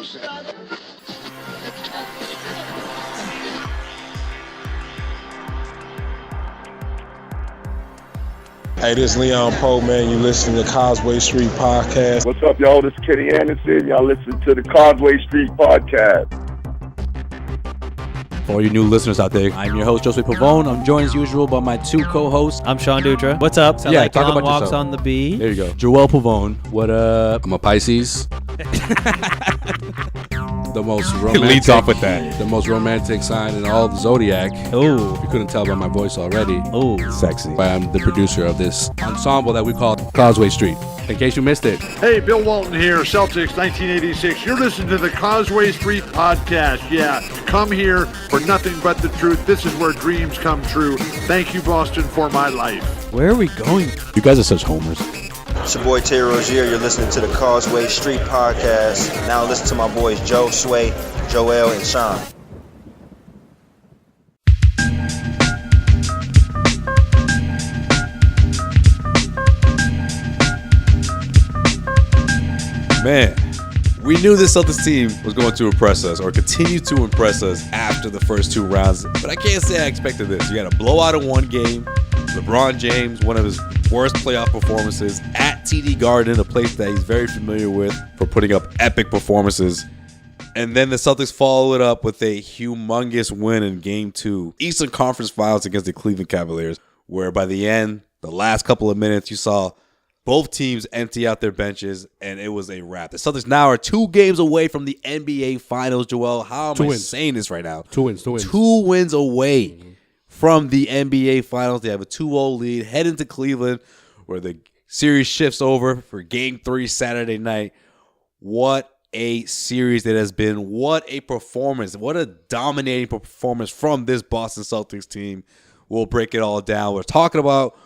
Hey, this is Leon Poe, man. You listening to Causeway Street Podcast. What's up, y'all? This is Kenny Anderson. Y'all listen to the Causeway Street Podcast. For all you new listeners out there, I'm your host, Josue Pavone. I'm joined as usual by my two co-hosts. I'm Sean Dutra. What's up? Yeah, like talk long about walks yourself. on the bee. There you go. Joel Pavone. What up? I'm a Pisces. The most romantic. It leads off with that. The most romantic sign in all of the zodiac. Oh, If you couldn't tell by my voice already. oh, Sexy. But I'm the producer of this ensemble that we call Causeway Street. In case you missed it. Hey, Bill Walton here, Celtics 1986. You're listening to the Causeway Street Podcast. Yeah, come here for nothing but the truth. This is where dreams come true. Thank you, Boston, for my life. where are we going? You guys are such homers. It's your boy Terry Rozier. You're listening to the Causeway Street Podcast. Now listen to my boys Joe, Sway, Joel, and Sean. Man, we knew this Celtics team was going to impress us or continue to impress us after the first two rounds. But I can't say I expected this. You got a blowout in one game. LeBron James, one of his worst playoff performances at TD Garden, a place that he's very familiar with for putting up epic performances. And then the Celtics followed it up with a humongous win in Game 2, Eastern Conference Finals against the Cleveland Cavaliers, where by the end, the last couple of minutes, you saw both teams empty out their benches, and it was a wrap. The Celtics now are 2 games away from the NBA Finals, Joel. How am I saying this right now? 2 wins. 2 wins away from the NBA Finals. They have a 2-0 lead. Head into Cleveland, where the series shifts over for Game 3 Saturday night. What a series it has been. What a performance. What a dominating performance from this Boston Celtics team. We'll break it all down. We're talking about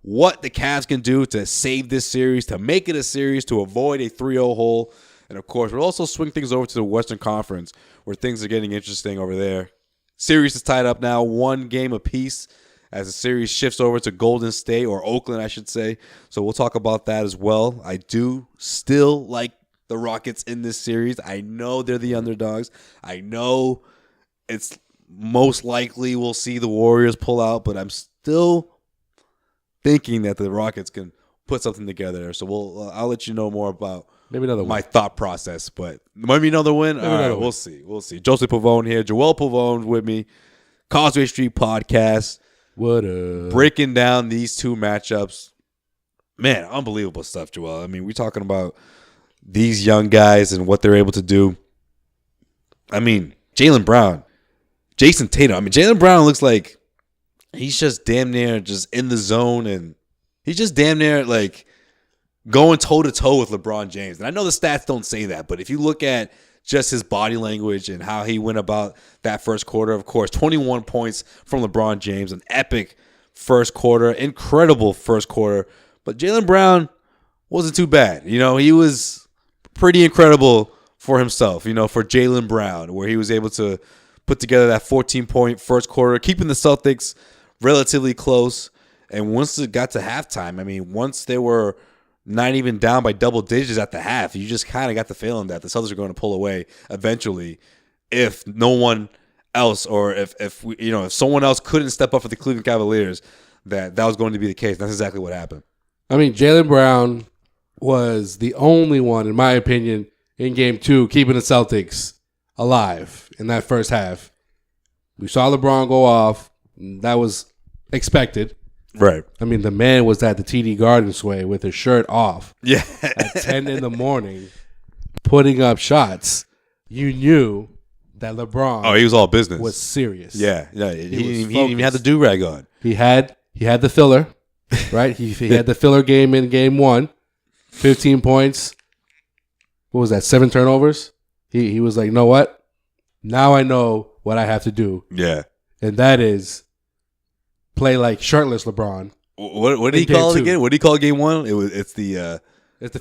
what the Cavs can do to save this series, to make it a series, to avoid a 3-0 hole. And, of course, we'll also swing things over to the Western Conference, where things are getting interesting over there. Series is tied up now, 1 game apiece, as the series shifts over to Golden State, or Oakland, I should say. So we'll talk about that as well. I do still like the Rockets in this series. I know they're the underdogs. I know it's most likely we'll see the Warriors pull out, but I'm still thinking that the Rockets can put something together. So I'll let you know more about Maybe another my win. thought process. But maybe another win? Maybe All another right, win. we'll see. We'll see. Joseph Pavone here. Joel Pavone with me. Causeway Street Podcast. What up? Breaking down these two matchups. Man, unbelievable stuff, Joel. I mean, we're talking about these young guys and what they're able to do. I mean, Jaylen Brown, Jason Tatum. I mean, Jaylen Brown looks like he's just damn near just in the zone, and he's just damn near like going toe-to-toe with LeBron James. And I know the stats don't say that, but if you look at just his body language and how he went about that first quarter, of course, 21 points from LeBron James, an epic first quarter, incredible first quarter. But Jaylen Brown wasn't too bad. You know, he was pretty incredible for himself, you know, for Jaylen Brown, where he was able to put together that 14-point first quarter, keeping the Celtics relatively close. And once it got to halftime, I mean, once they were not even down by double digits at the half, you just kind of got the feeling that the Celtics are going to pull away eventually if no one else, or if someone else couldn't step up for the Cleveland Cavaliers, that was going to be the case. That's exactly what happened. I mean, Jaylen Brown was the only one, in my opinion, in Game 2 keeping the Celtics alive in that first half. We saw LeBron go off. That was expected. Right. I mean, the man was at the TD Garden Sway with his shirt off. Yeah. At 10 in the morning, putting up shots. You knew that LeBron He was all business. was serious. Yeah. He was didn't even have the do-rag on. He had the filler, right? He had the filler game in Game 1. 15 points. What was that, 7 turnovers? He was like, you know what? Now I know what I have to do. Yeah. And that is play like shirtless LeBron. What did he call it again? What did he call Game 1? It's the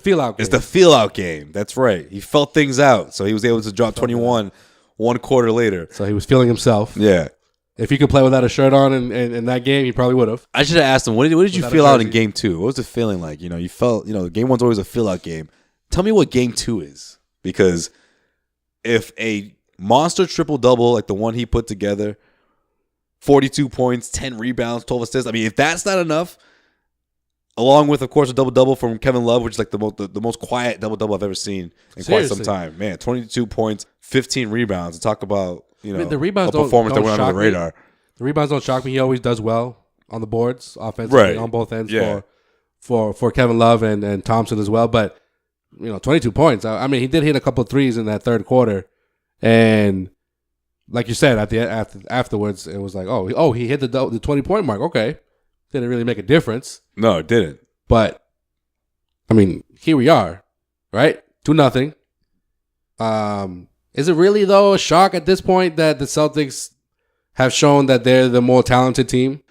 feel out game. It's the feel out game. That's right. He felt things out, so he was able to drop 21 one quarter later. So he was feeling himself. Yeah. If he could play without a shirt on in that game, he probably would have. I should have asked him, what did you Without feel a out in jersey. Game 2? What was the feeling like? You know, you felt, Game 1's always a feel out game. Tell me what Game 2 is, because if a monster triple-double like the one he put together, 42 points, 10 rebounds, 12 assists. I mean, if that's not enough, along with, of course, a double-double from Kevin Love, which is like the most quiet double-double I've ever seen in quite some time. Man, 22 points, 15 rebounds. And talk about, the rebounds a performance that went under the me. radar. The rebounds don't shock me. He always does well on the boards, offensively, on both ends for Kevin Love and Thompson as well. But, 22 points. I mean, he did hit a couple of threes in that third quarter. And like you said, afterwards, it was like, he hit the 20-point mark. Okay. Didn't really make a difference. No, it didn't. But, I mean, here we are, right? 2-0. Is it really, though, a shock at this point that the Celtics have shown that they're the more talented team?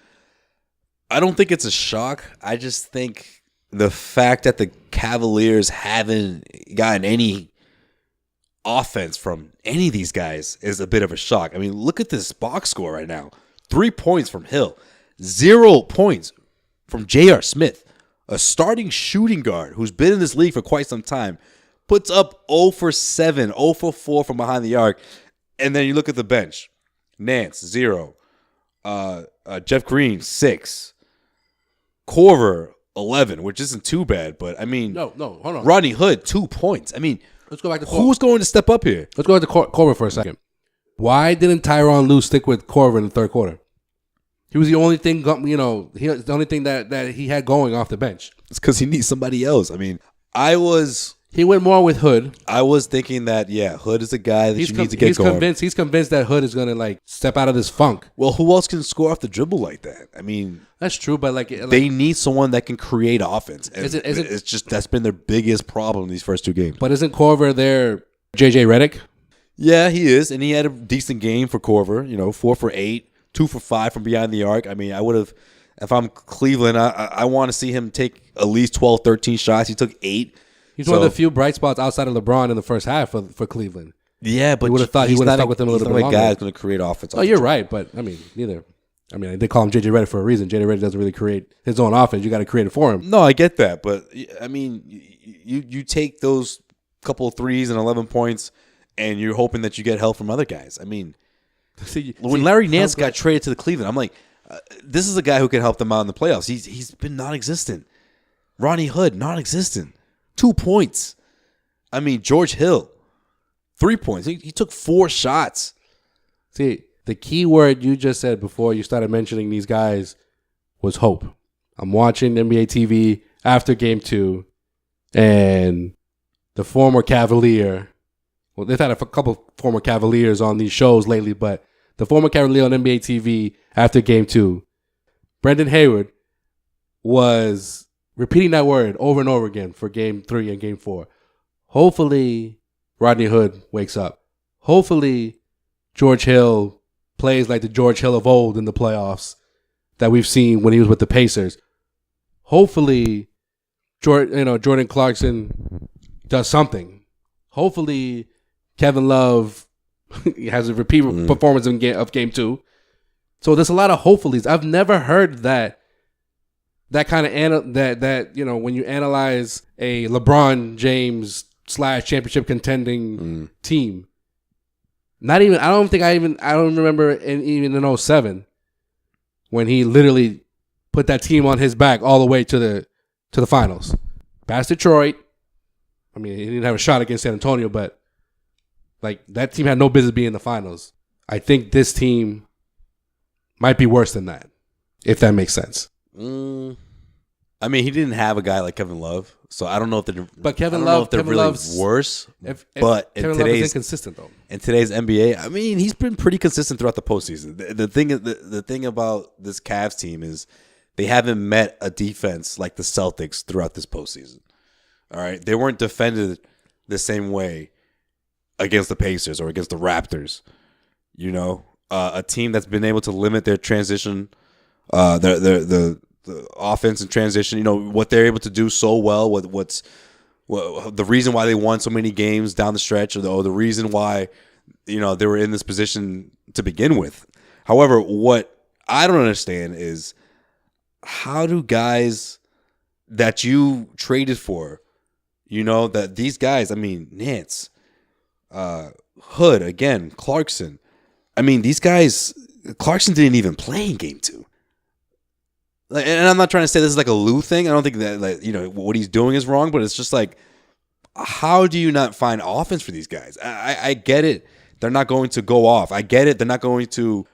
I don't think it's a shock. I just think the fact that the Cavaliers haven't gotten any offense from any of these guys is a bit of a shock. I mean, look at this box score right now. 3 points from Hill. 0 points from J.R. Smith, a starting shooting guard who's been in this league for quite some time, puts up 0 for 7, 0 for 4 from behind the arc. And then you look at the bench. Nance, 0. Jeff Green, 6. Korver, 11, which isn't too bad. But, I mean, no, hold on. Rodney Hood, 2 points. I mean, let's go back to who's going to step up here? Let's go back to Korver for a second. Why didn't Tyronn Lue stick with Korver in the third quarter? He was the only thing, the only thing that he had going off the bench. It's because he needs somebody else. I mean, he went more with Hood. I was thinking that, Hood is a guy that you need to get going. He's convinced that Hood is going to, step out of this funk. Well, who else can score off the dribble like that? I mean, that's true, but they need someone that can create offense. And it's just that's been their biggest problem in these first 2 games. But isn't Korver their JJ Redick? Yeah, he is, and he had a decent game for Korver. 4 for 8, 2 for 5 from behind the arc. I mean, I would have, if I'm Cleveland, I want to see him take at least 12, 13 shots. He took 8. He's one of the few bright spots outside of LeBron in the first half for Cleveland. Yeah, but you would have thought he would have stuck with him a little bit longer. He's not a guy that's going to create offense. Oh, you're right, but I mean, neither. I mean, they call him JJ Redick for a reason. JJ Redick doesn't really create his own offense. You got to create it for him. No, I get that, but I mean, you take those couple of threes and 11 points, and you're hoping that you get help from other guys. I mean, when Larry Nance got traded to the Cleveland, I'm like, this is a guy who can help them out in the playoffs. He's been non-existent. Ronnie Hood, non-existent. 2 points. I mean, George Hill, 3 points. He took 4 shots. See, the key word you just said before you started mentioning these guys was hope. I'm watching NBA TV after Game 2, and the former Cavalier, well, they've had a couple former Cavaliers on these shows lately, but the former Cavalier on NBA TV after Game 2, Brendan Hayward, was repeating that word over and over again for Game 3 and Game 4. Hopefully, Rodney Hood wakes up. Hopefully, George Hill plays like the George Hill of old in the playoffs that we've seen when he was with the Pacers. Hopefully, Jordan Clarkson does something. Hopefully, Kevin Love has a repeat performance of Game 2. So there's a lot of hopefullys. I've never heard that kind of when you analyze a LeBron James / championship contending team. I don't remember even in 07 when he literally put that team on his back all the way to the finals. Past Detroit. I mean, he didn't have a shot against San Antonio, but that team had no business being in the finals. I think this team might be worse than that, if that makes sense. I mean, he didn't have a guy like Kevin Love, so I don't know if they're. But Kevin Love, they're really worse. But in Kevin Love is inconsistent though. In today's NBA, I mean, he's been pretty consistent throughout the postseason. The thing about this Cavs team is they haven't met a defense like the Celtics throughout this postseason. All right, they weren't defended the same way against the Pacers or against the Raptors. A team that's been able to limit their transition, the offense and transition, what they're able to do so well, what's the reason why they won so many games down the stretch, or the reason why they were in this position to begin with. However, what I don't understand is how do guys that you traded for, that these guys, I mean, Nance, Hood again, Clarkson. I mean, these guys. Clarkson didn't even play in game 2. And I'm not trying to say this is like a Lou thing. I don't think that what he's doing is wrong, but it's just like, how do you not find offense for these guys? I get it. They're not going to go off. I get it. They're not going to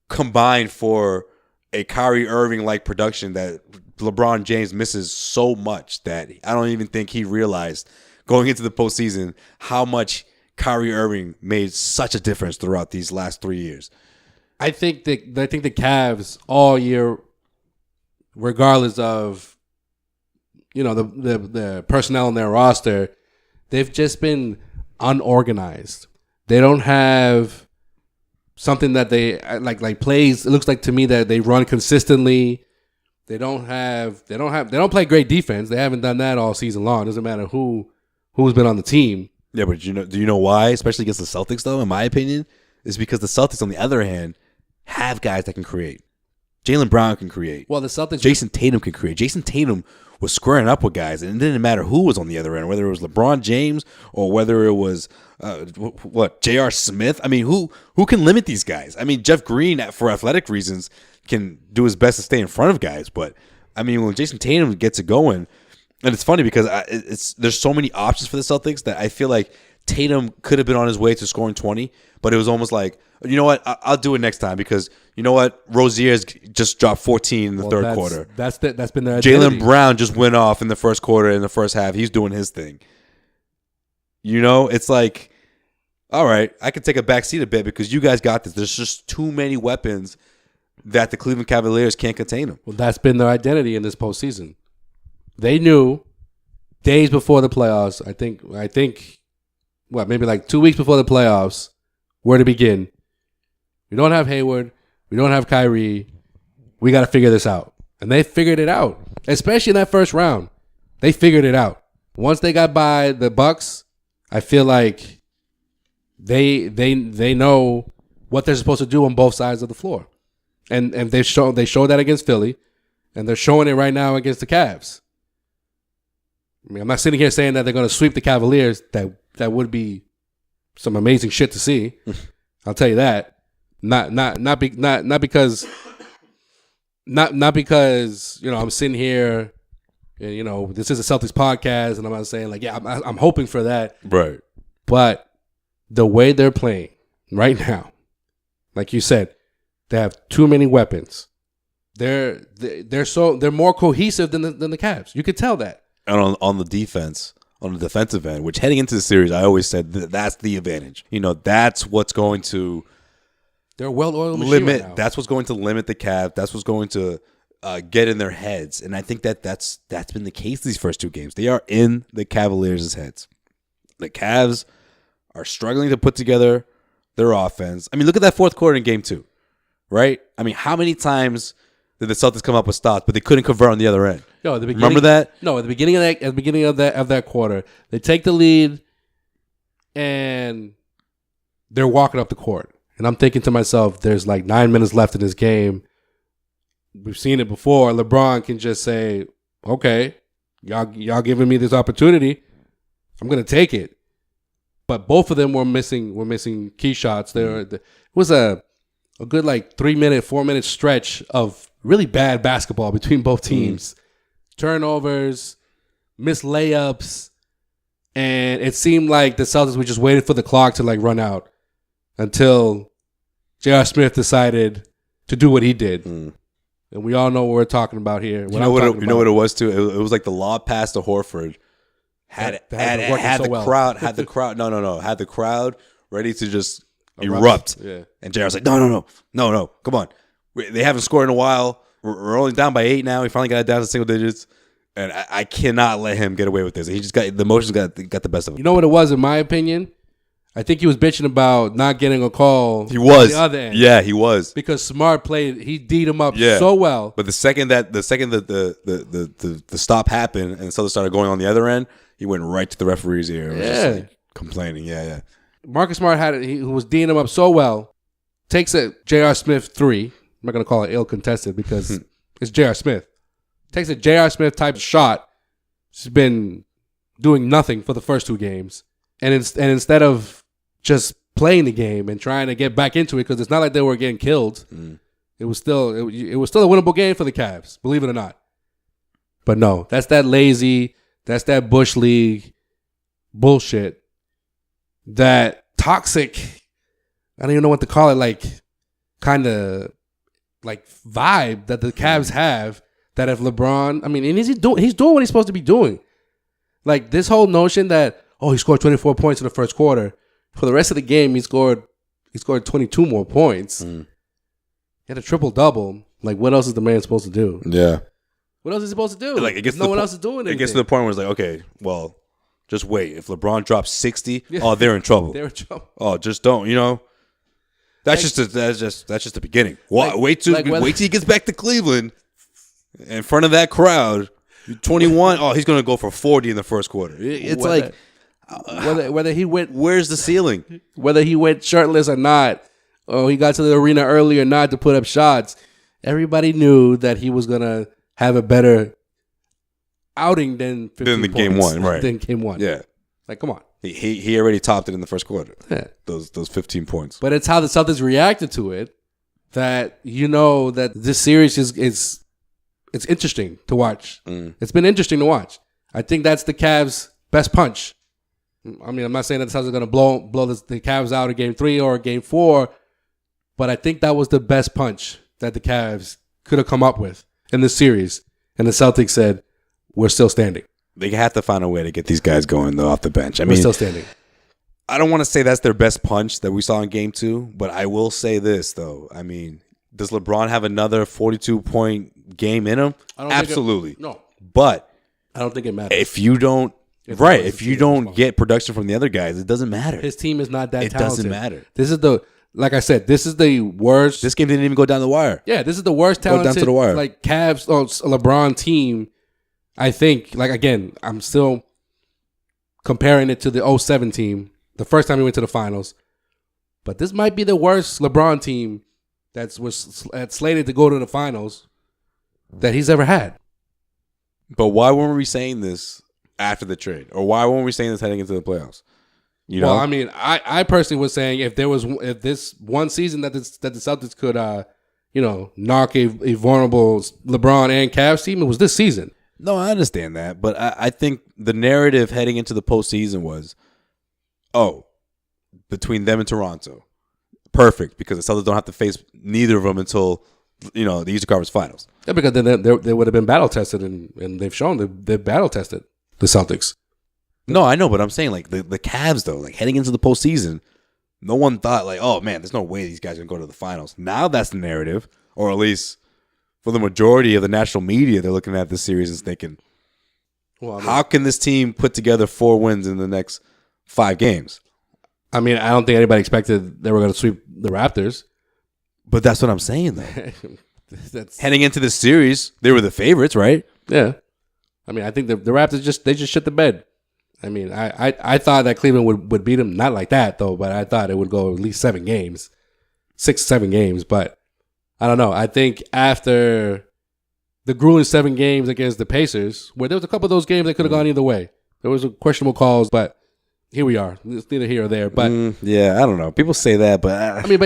combine for a Kyrie Irving-like production that LeBron James misses so much that I don't even think he realized going into the postseason how much Kyrie Irving made such a difference throughout these last 3 years. I think the Cavs all year, regardless of the personnel in their roster, they've just been unorganized. They don't have something that they like plays. It looks like to me that they run consistently. They don't play great defense. They haven't done that all season long. It doesn't matter who's been on the team. Yeah, but do you know why? Especially against the Celtics, though, in my opinion, is because the Celtics, on the other hand, have guys that can create. Jaylen Brown can create. Well, the Celtics. Jason Tatum can create. Jason Tatum was squaring up with guys, and it didn't matter who was on the other end, whether it was LeBron James or whether it was J.R. Smith. I mean, who can limit these guys? I mean, Jeff Green, for athletic reasons, can do his best to stay in front of guys, but I mean, when Jason Tatum gets it going, and it's funny because there's so many options for the Celtics that I feel like Tatum could have been on his way to scoring 20, but it was almost like, you know what, I'll do it next time because you know what, Rozier's just dropped 14 in the third quarter. That's been their Jaylen identity. Brown just went off in the first quarter, in the first half. He's doing his thing. It's like, all right, I can take a back seat a bit because you guys got this. There's just too many weapons that the Cleveland Cavaliers can't contain them. Well, that's been their identity in this postseason. They knew days before the playoffs, I think, maybe like 2 weeks before the playoffs, where to begin. We don't have Hayward. We don't have Kyrie. We got to figure this out. And they figured it out, especially in that first round. They figured it out. Once they got by the Bucks, I feel like they know what they're supposed to do on both sides of the floor. And they showed that against Philly, and they're showing it right now against the Cavs. I mean, I'm not sitting here saying that they're going to sweep the Cavaliers. That would be some amazing shit to see. I'll tell you that. Not because I'm sitting here and this is a Celtics podcast and I'm not saying like I'm hoping for that. Right. But the way they're playing right now, like you said, they have too many weapons. They're more cohesive than the Cavs. You could tell that. And on the defense, on the defensive end, which heading into the series, I always said that's the advantage. That's what's going to they're a well-oiled machine right now. That's what's going to limit the Cavs. That's what's going to get in their heads. And I think that's been the case these first two games. They are in the Cavaliers' heads. The Cavs are struggling to put together their offense. I mean, look at that fourth quarter in game 2, right? I mean, how many times did the Celtics come up with stops, but they couldn't convert on the other end? No, at the beginning, remember that? No, at the beginning of that quarter, they take the lead and they're walking up the court. And I'm thinking to myself, there's like 9 minutes left in this game. We've seen it before. LeBron can just say, okay, y'all giving me this opportunity. I'm going to take it. But both of them were missing key shots. It was a good like 4 minute stretch of really bad basketball between both teams. Turnovers, missed layups, and it seemed like the Celtics were just waiting for the clock to like run out until J.R. Smith decided to do what he did. And we all know what we're talking about here. You know what it was too? It was like the lob pass to Horford had the crowd ready to just erupt. Yeah. And J.R.'s like, no, come on. They haven't scored in a while. We're only down by 8 now. He finally got it down to single digits. And I cannot let him get away with this. He just got the emotions got the best of him. You know what it was, in my opinion? I think he was bitching about not getting a call. He was. On the other end. Yeah, he was. Because Smart played, he D'd him up so well. But the second that the stop happened and Celtics started going on the other end, he went right to the referee's ear. And was just like complaining. Yeah. Marcus Smart who was D'ing him up so well, takes a J.R. Smith 3. I'm not going to call it ill-contested because it's J.R. Smith. Takes a J.R. Smith type shot. He's been doing nothing for the first 2 games. And instead of just playing the game and trying to get back into it, because it's not like they were getting killed. It was still a winnable game for the Cavs, believe it or not. But no, that's that lazy, that's that Bush League bullshit, that toxic, I don't even know what to call it, like kind of like vibe that the Cavs have, that if LeBron, I mean, and he's doing what he's supposed to be doing. Like this whole notion that, oh, he scored 24 points in the first quarter. For the rest of the game, he scored 22 more points. He had a triple-double. Like, what else is the man supposed to do? Yeah. What else is he supposed to do? Like, it gets no one else is doing anything. It gets to the point where it's like, okay, well, just wait. If LeBron drops 60, oh, they're in trouble. They're in trouble. Oh, just don't, you know? That's just the beginning. Wait till he gets back to Cleveland in front of that crowd. 21. Oh, he's going to go for 40 in the first quarter. It's whether he went, where's the ceiling? Whether he went shirtless or not, or he got to the arena early or not to put up shots, everybody knew that he was going to have a better outing than 15 the game one, right? Than game one. Yeah. Like, come on. He already topped it in the first quarter. Yeah. Those 15 points. But it's how the Celtics reacted to it that you know that this series is it's interesting to watch. It's been interesting to watch. I think that's the Cavs' best punch. I mean, I'm not saying that the Celtics are going to blow the Cavs out in Game 3 or Game 4, but I think that was the best punch that the Cavs could have come up with in this series. And the Celtics said, we're still standing. They have to find a way to get these guys going, though, off the bench. We're still standing. I don't want to say that's their best punch that we saw in Game 2, but I will say this, though. I mean, does LeBron have another 42-point game in him? Absolutely. No. But I don't think it matters. If you don't get production from the other guys, it doesn't matter. His team is not that talented. It doesn't matter. This is like I said, this is the worst. This game didn't even go down the wire. Yeah, this is the worst talented, down to the wire. Like Cavs or LeBron team. I think, like, again, I'm still comparing it to the 07 team, the first time we went to the finals. But this might be the worst LeBron team that's slated to go to the finals that he's ever had. But why weren't we saying this after the trade? Or why weren't we saying this heading into the playoffs? You know? Well, I mean, I personally was saying if this one season that the Celtics could, knock a vulnerable LeBron and Cavs team, it was this season. No, I understand that. But I think the narrative heading into the postseason was, between them and Toronto, perfect, because the Celtics don't have to face neither of them until, the Eastern Conference Finals. Yeah, because then they would have been battle tested, and they've shown they're battle tested, the Celtics. No, I know, but I'm saying, like, the Cavs, though, like, heading into the postseason, no one thought, like, oh, man, there's no way these guys are going to go to the finals. Now that's the narrative, or at least for the majority of the national media, they're looking at this series and thinking, how can this team put together 4 wins in the next 5 games? I mean, I don't think anybody expected they were going to sweep the Raptors. But that's what I'm saying, though. Heading into this series, they were the favorites, right? Yeah. I mean, I think the Raptors just shit the bed. I mean, I thought that Cleveland would beat them. Not like that, though, but I thought it would go at least 7 games. 6-7 games. But I don't know. I think after the grueling 7 games against the Pacers, where there was a couple of those games that could have gone either way. There was questionable calls, but here we are. It's neither here or there. But yeah, I don't know. People say that, but I mean,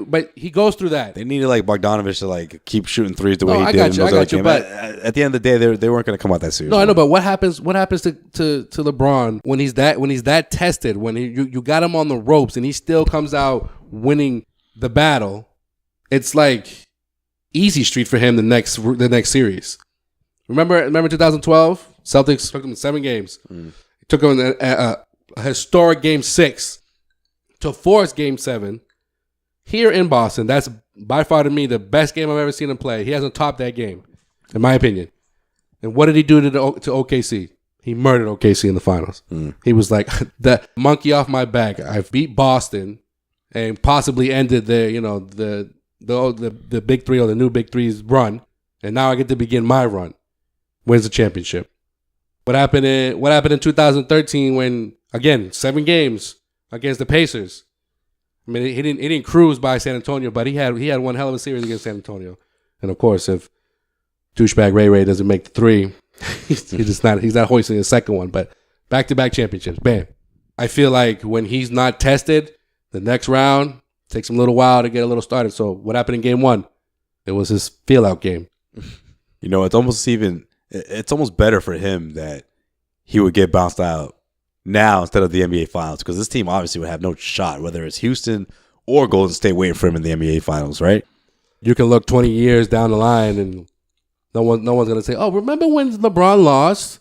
but he goes through that. They needed like Bogdanovich to like keep shooting threes the way he did. I got you. But at the end of the day, they weren't going to come out that serious. No, I know. But what happens to LeBron when he's that tested? When you got him on the ropes and he still comes out winning the battle? It's like easy street for him the next series. Remember 2012? Celtics took him to 7 games. Took him a historic Game 6 to force Game 7 here in Boston. That's by far to me the best game I've ever seen him play. He hasn't topped that game, in my opinion. And what did he do to OKC? He murdered OKC in the finals. He was like, the monkey off my back. I've beat Boston and possibly ended the big three or the new big three's run, and now I get to begin my run. Wins the championship. What happened in 2013 when, again, 7 games against the Pacers? I mean, he didn't cruise by San Antonio, but he had one hell of a series against San Antonio. And of course, if douchebag Ray doesn't make the 3, he's not hoisting a second one. But back-to-back championships, bam. I feel like when he's not tested, The next round takes him a little while to get a little started. So what happened in game 1? It was his feel-out game. You know, it's almost better for him that he would get bounced out now instead of the NBA Finals, because this team obviously would have no shot, whether it's Houston or Golden State waiting for him in the NBA Finals, right? You can look 20 years down the line and no one's going to say, oh, remember when LeBron lost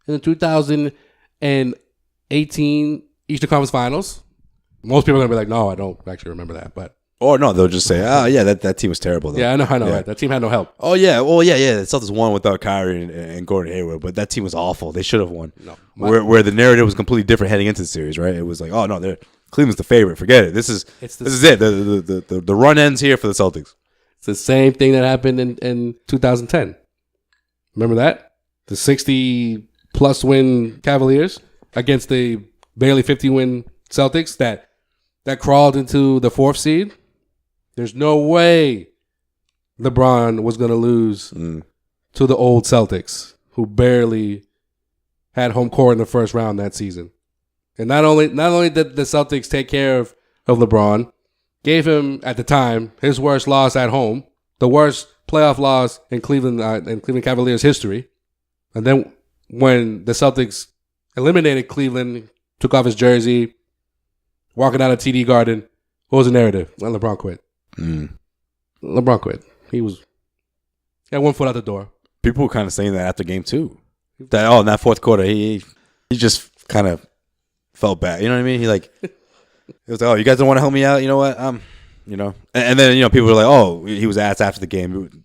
in the 2018 Eastern Conference Finals? Most people are going to be like, no, I don't actually remember that. But Or no, they'll just say, that team was terrible, though. yeah, I know, Yeah. right? That team had no help. Oh, yeah. Well, yeah. The Celtics won without Kyrie and Gordon Hayward, but that team was awful. They should have won. No. Where the narrative was completely different heading into the series, right? It was like, oh, no, Cleveland's the favorite. Forget it. This is it. The run ends here for the Celtics. It's the same thing that happened in 2010. Remember that? The 60-plus win Cavaliers against the barely 50-win Celtics that crawled into the 4th seed. There's no way LeBron was going to lose to the old Celtics, who barely had home court in the first round that season. And not only did the Celtics take care of LeBron, gave him, at the time, his worst loss at home, the worst playoff loss in Cleveland Cavaliers history. And then when the Celtics eliminated Cleveland, took off his jersey, walking out of TD Garden, what was the narrative? Well, LeBron quit. LeBron quit. He had 1 foot out the door. People were kind of saying that after game 2. That in that fourth quarter, he just kind of felt bad. You know what I mean? He was like, oh, you guys don't want to help me out? You know what? You know. And then, you know, people were like, oh, he was asked after the game.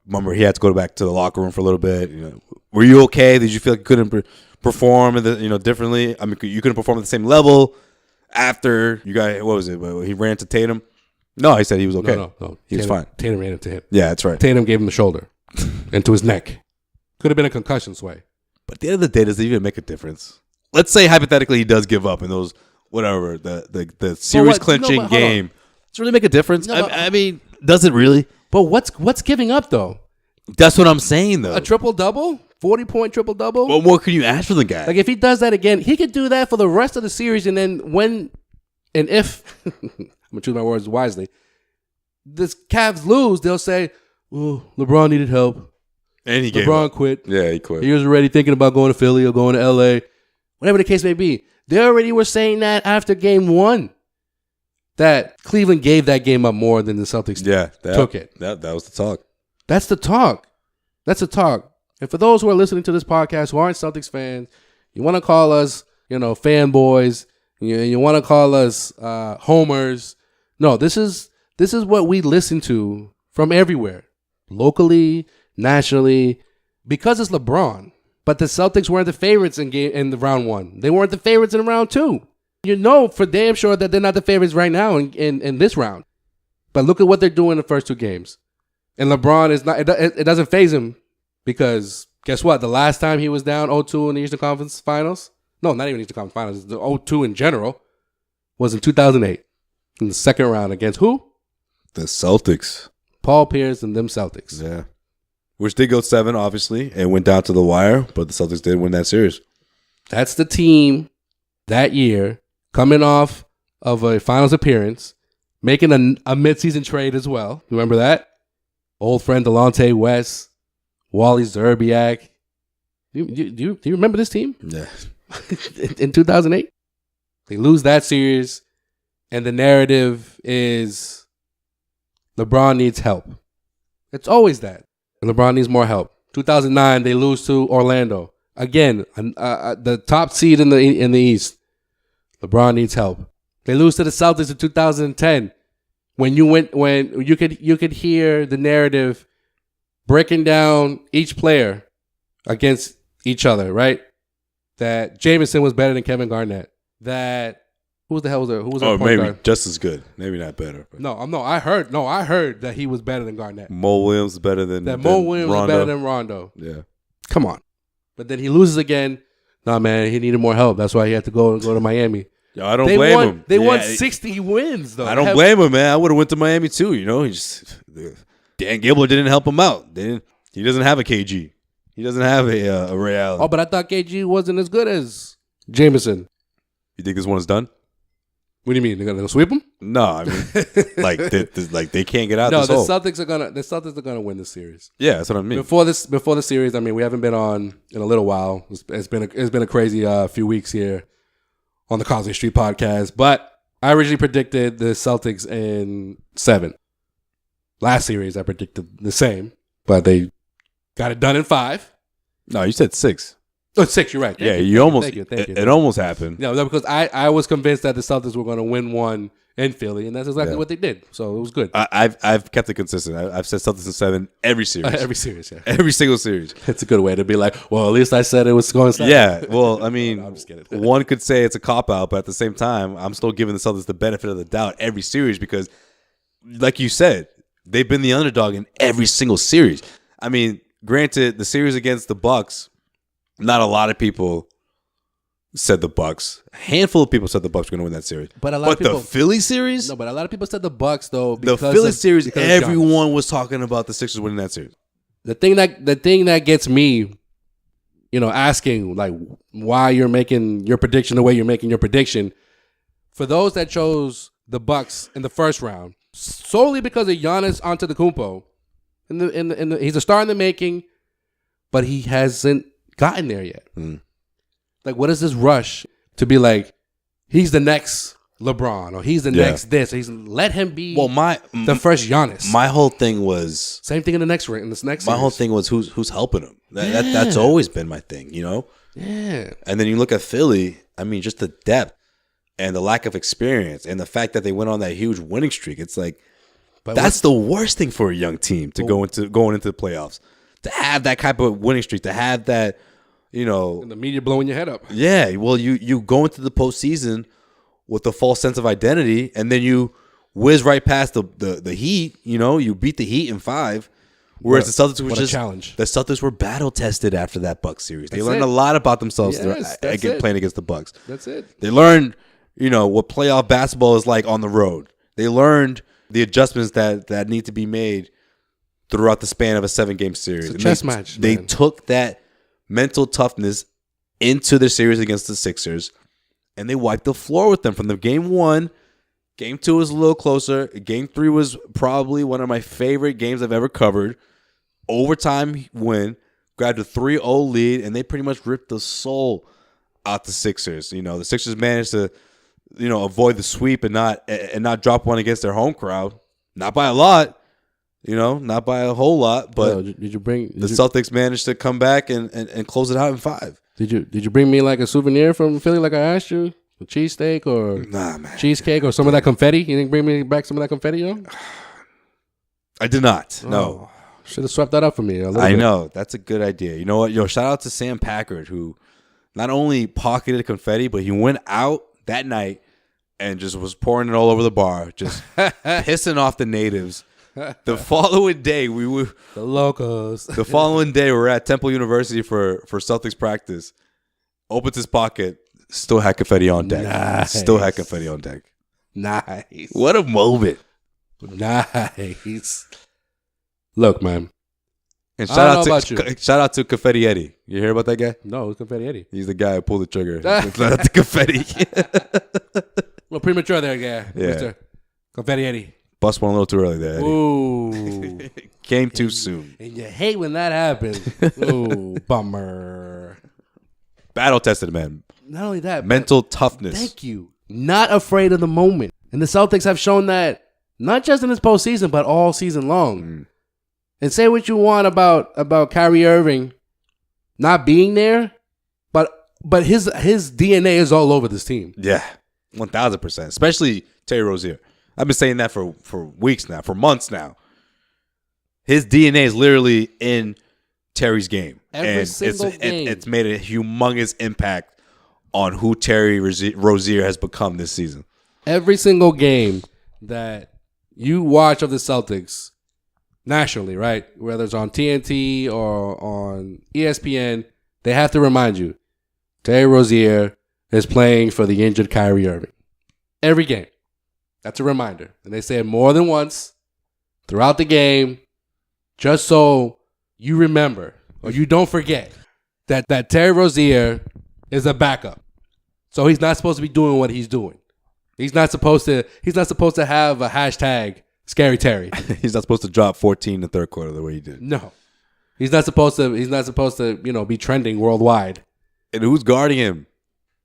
Remember, he had to go back to the locker room for a little bit. You know, were you okay? Did you feel like you couldn't perform differently? I mean, you couldn't perform at the same level after you got, what was it? He ran to Tatum. No, he said he was okay. No. He was fine. Tatum ran into him. Yeah, that's right. Tatum gave him the shoulder and to his neck. Could have been a concussion sway. But at the end of the day, does it even make a difference? Let's say hypothetically he does give up in those whatever the series clinching game. Does it really make a difference? No, I mean, does it really? But what's giving up though? That's what I'm saying though. A triple double, 40-point triple double. What more can you ask for the guy? Like if he does that again, he could do that for the rest of the series, and then when and if I'm gonna choose my words wisely, this Cavs lose, they'll say, "Oh, LeBron needed help, and he gave LeBron up. quit. Yeah, he quit. He was already thinking about going to Philly or going to LA, whatever the case may be." They already were saying that after game 1, that Cleveland gave that game up more than the Celtics took it. That was the talk. That's the talk. That's the talk. And for those who are listening to this podcast who aren't Celtics fans, you want to call us, fanboys. You want to call us homers. No, this is what we listen to from everywhere, locally, nationally, because it's LeBron. But the Celtics weren't the favorites in the round 1. They weren't the favorites in round 2. You know for damn sure that they're not the favorites right now in this round. But look at what they're doing in the first 2 games. And LeBron is not. It doesn't faze him because guess what? The last time he was down 0-2 in the Eastern Conference Finals, no, not even Eastern Conference Finals, the 0-2 in general, was in 2008 in the second round against who? The Celtics. Paul Pierce and them Celtics. Yeah. Which did go 7, obviously, and went down to the wire, but the Celtics did win that series. That's the team that year coming off of a finals appearance, making a midseason trade as well. Remember that? Old friend Delonte West, Wally Zerbiak. Do you remember this team? Yeah. In 2008? They lose that series, and the narrative is LeBron needs help. It's always that. And LeBron needs more help. 2009, they lose to Orlando. Again, the top seed in the East. LeBron needs help. They lose to the Celtics in 2010. When you could hear the narrative breaking down each player against each other, right? That Jameson was better than Kevin Garnett. That who the hell was there? Who was our point maybe guard? just as good. Maybe not better. But. I heard that he was better than Garnett. Mo Williams is better than Mo Williams Rondo. is better than Rondo. Yeah. Come on. But then he loses again. Nah, man, he needed more help. That's why he had to go to Miami. Yo, I don't blame him. They won 60 wins, though. I don't blame him, man. I would have went to Miami too. Dan Gilbert didn't help him out. He doesn't have a KG. He doesn't have a Ray Allen. Oh, but I thought KG wasn't as good as Jameson. You think this one is done? What do you mean? They're gonna sweep them? No, I mean, they can't get out. No, this the hole. Celtics are gonna win this series. Yeah, that's what I mean. Before the series, I mean, we haven't been on in a little while. It's been a crazy few weeks here on the Causeway Street podcast. But I originally predicted the Celtics in 7. Last series, I predicted the same, but they got it done in 5. No, you said 6. Oh, 6. You're right. Thank you. It almost happened. Yeah, because I was convinced that the Celtics were going to win one in Philly, and that's exactly what they did. So it was good. I've kept it consistent. I've said Celtics in 7 every series. Every series, yeah. Every single series. It's a good way to be like, well, at least I said it was going 7. Yeah, well, I mean, No, I'm just kidding. one could say it's a cop-out, but at the same time, I'm still giving the Celtics the benefit of the doubt every series because, like you said, they've been the underdog in every single series. I mean, granted, the series against the Bucks, not a lot of people said the Bucks. A handful of people said the Bucks were going to win that series. But a lot of people, the Philly series? No, but a lot of people said the Bucks though. The Philly series, everyone was talking about the Sixers winning that series. The thing that gets me, asking like why you're making your prediction the way you're making your prediction, for those that chose the Bucks in the first round solely because of Giannis Antetokounmpo, he's a star in the making, but he hasn't gotten there yet. Like, what is this rush to be like, he's the next LeBron or he's the next this? Let him be the first Giannis. My whole thing was same thing in the next series. My whole thing was who's helping him. That's always been my thing, Yeah. And then you look at Philly, I mean, just the depth and the lack of experience and the fact that they went on that huge winning streak. It's like, that's the worst thing for a young team to going into the playoffs. To have that type of winning streak, to have that, and the media blowing your head up. Yeah, well, you go into the postseason with a false sense of identity, and then you whiz right past the Heat. You beat the Heat in 5, whereas the Celtics were just challenge. The Celtics were battle tested after that Bucks series. They learned a lot about themselves playing against the Bucks. That's it. They learned, what playoff basketball is like on the road. They learned the adjustments that need to be made throughout the span of a 7-game series. It's a chess match. They took that mental toughness into the series against the Sixers, and they wiped the floor with them from the game 1. Game 2 was a little closer. Game 3 was probably one of my favorite games I've ever covered. Overtime win, grabbed a 3-0 lead, and they pretty much ripped the soul out the Sixers. The Sixers managed to, avoid the sweep and not drop one against their home crowd. Not by a lot. Not by a whole lot, but Celtics managed to come back and close it out in 5. Did you bring me like a souvenir from Philly like I asked you? A cheesesteak or cheesecake or some of that confetti? You didn't bring me back some of that confetti, yo? I did not. No. Should have swept that up for me. I know. That's a good idea. You know what? Shout out to Sam Packard, who not only pocketed confetti, but he went out that night and just was pouring it all over the bar, just pissing off the natives. The following day, the locals. The following day, we're at Temple University for Celtics practice. Opens his pocket, still had confetti on deck. Nice. Still had confetti on deck. Nice. What a moment. Nice. Look, man. And shout out to Confetti Eddie. You hear about that guy? No, it's Confetti Eddie. He's the guy who pulled the trigger. Shout out to Confetti. Well, premature there, guy. Yeah. Mr. Confetti Eddie. Bust one a little too early there, Eddie. Ooh. Came too soon. And you hate when that happens. Ooh, bummer. Battle tested, man. Not only that. Mental toughness. Thank you. Not afraid of the moment. And the Celtics have shown that not just in this postseason, but all season long. And say what you want about Kyrie Irving not being there, but his DNA is all over this team. Yeah, 1,000%. Especially Terry Rozier. I've been saying that for weeks now, for months now. His DNA is literally in Terry's game. Every single game. It's made a humongous impact on who Terry Rozier has become this season. Every single game that you watch of the Celtics nationally, right? Whether it's on TNT or on ESPN, they have to remind you, Terry Rozier is playing for the injured Kyrie Irving. Every game. That's a reminder. And they say it more than once throughout the game, just so you remember or you don't forget that Terry Rozier is a backup. So he's not supposed to be doing what he's doing. He's not supposed to have a hashtag Scary Terry. He's not supposed to drop 14 in the third quarter the way he did. No. He's not supposed to, be trending worldwide. And who's guarding him?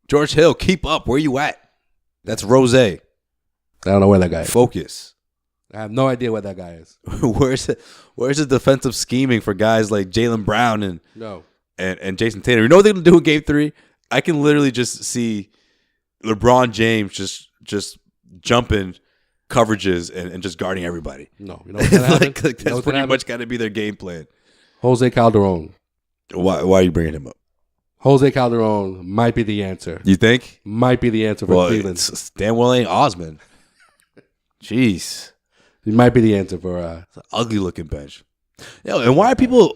George Hill, keep up. Where you at? That's Rose. I don't know where that guy is. Focus. I have no idea where that guy is. Where's the defensive scheming for guys like Jaylen Brown and Jason Tatum? You know what they're going to do in Game 3? I can literally just see LeBron James just jumping coverages and just guarding everybody. No, you know what's gonna happen? That's pretty much got to be their game plan. Jose Calderon. Why are you bringing him up? Jose Calderon might be the answer. You think? Might be the answer for Cleveland. It's damn well ain't Osman. Jeez. He might be the answer for it's an ugly looking bench. And why are people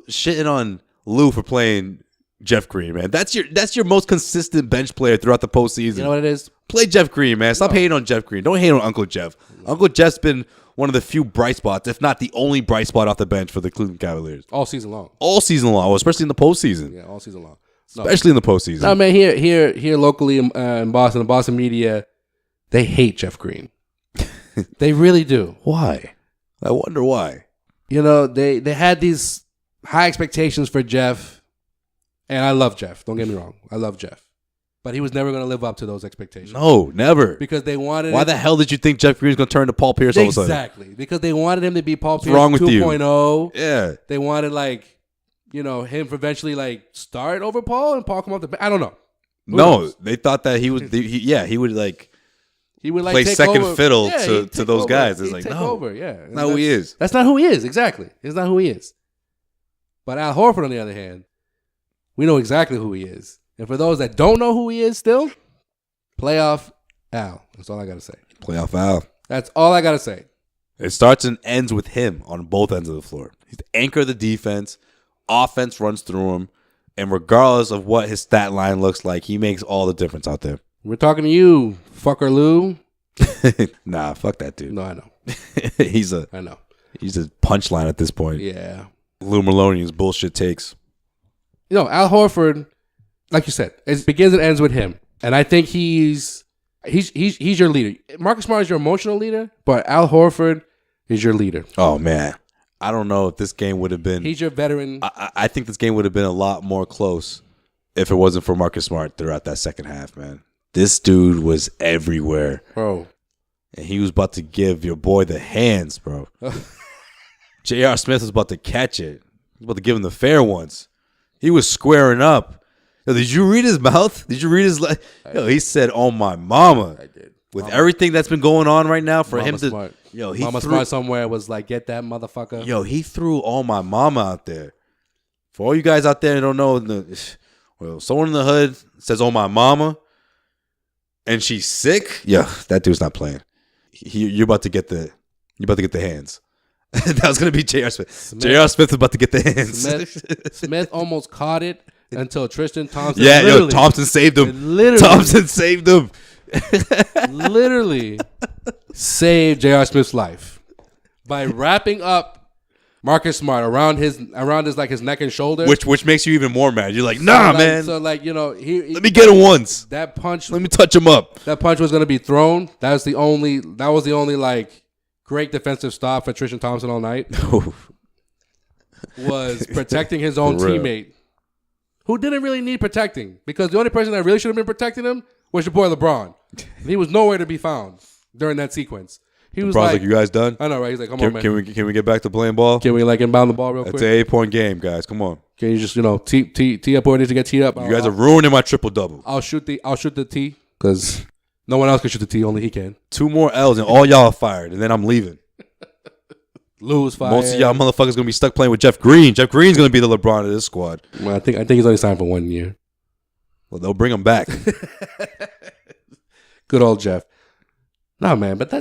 shitting on Lou for playing Jeff Green, man? That's your most consistent bench player throughout the postseason. You know what it is? Play Jeff Green, man. Stop hating on Jeff Green. Don't hate on Uncle Jeff. Uncle Jeff's been one of the few bright spots, if not the only bright spot off the bench for the Cleveland Cavaliers. All season long. Especially in the postseason. Yeah, all season long. Especially in the postseason. No, man, here locally in Boston, the Boston media, they hate Jeff Green. They really do. Why? I wonder why. They had these high expectations for Jeff, and I love Jeff. Don't get me wrong. I love Jeff. But he was never going to live up to those expectations. No, never. Because they wanted Why the hell did you think Jeff Green was going to turn to Paul Pierce all of a sudden? Exactly. Because they wanted him to be Paul Pierce wrong with 2.0. Yeah. They wanted, him to eventually, start over Paul and Paul come off the bench. I don't know. Who knows? They thought that he would, he would play take second over. fiddle Yeah, to those over. guys. It's He'd like, take no. over. Yeah. That's not who he is. That's not who he is. Exactly. It's not who he is. But Al Horford, on the other hand, we know exactly who he is. And for those that don't know who he is still, playoff Al. That's all I got to say. Playoff Al. That's all I got to say. It starts and ends with him on both ends of the floor. He's the anchor of the defense. Offense runs through him. And regardless of what his stat line looks like, he makes all the difference out there. We're talking to you, fucker Lou. Nah, fuck that dude. No, I know. I know. He's a punchline at this point. Yeah. Lou Maloney's bullshit takes. Al Horford, like you said, it begins and ends with him. And I think he's your leader. Marcus Smart is your emotional leader, but Al Horford is your leader. Oh, man. I don't know if this game would have been... He's your veteran. I think this game would have been a lot more close if it wasn't for Marcus Smart throughout that second half, man. This dude was everywhere. Bro. And he was about to give your boy the hands, bro. J.R. Smith was about to catch it. He was about to give him the fair ones. He was squaring up. Yo, did you read his mouth? Did you read his... he said, oh, my mama. I did. With everything that's been going on right now for him to... Smart. He Mama Smart somewhere was like, get that motherfucker. Yo, he threw all my mama out there. For all you guys out there that don't know, someone in the hood says, oh, my mama, and she's sick. Yeah, that dude's not playing. You're about to get the hands. That was going to be J.R. Smith. J.R. Smith was about to get the hands. Smith almost caught it until Tristan Thompson. Yeah, Thompson saved him. Thompson saved him. Literally saved J.R. Smith's life by wrapping up Marcus Smart around his his neck and shoulder, which makes you even more mad. You're like, nah, man. So let me get him once. That punch. Let me touch him up. That punch was going to be thrown. That was the only great defensive stop for Tristan Thompson all night. Was protecting his own teammate, who didn't really need protecting, because the only person that really should have been protecting him was your boy LeBron. And he was nowhere to be found during that sequence. He was like, you guys done? I know, right? He's like, come on, man. Can we get back to playing ball? Can we inbound the ball real quick? It's an 8-point game, guys. Come on. Can you just tee up where it needs to get teed up? You guys are ruining my triple double. I'll shoot the tee because no one else can shoot the tee. Only he can. 2 more L's and all y'all are fired, and then I'm leaving. Lou's fired. Most of y'all motherfuckers gonna be stuck playing with Jeff Green. Jeff Green's gonna be the LeBron of this squad. Well, I think he's only signed for 1 year. Well, they'll bring him back. Good old Jeff. No, man, but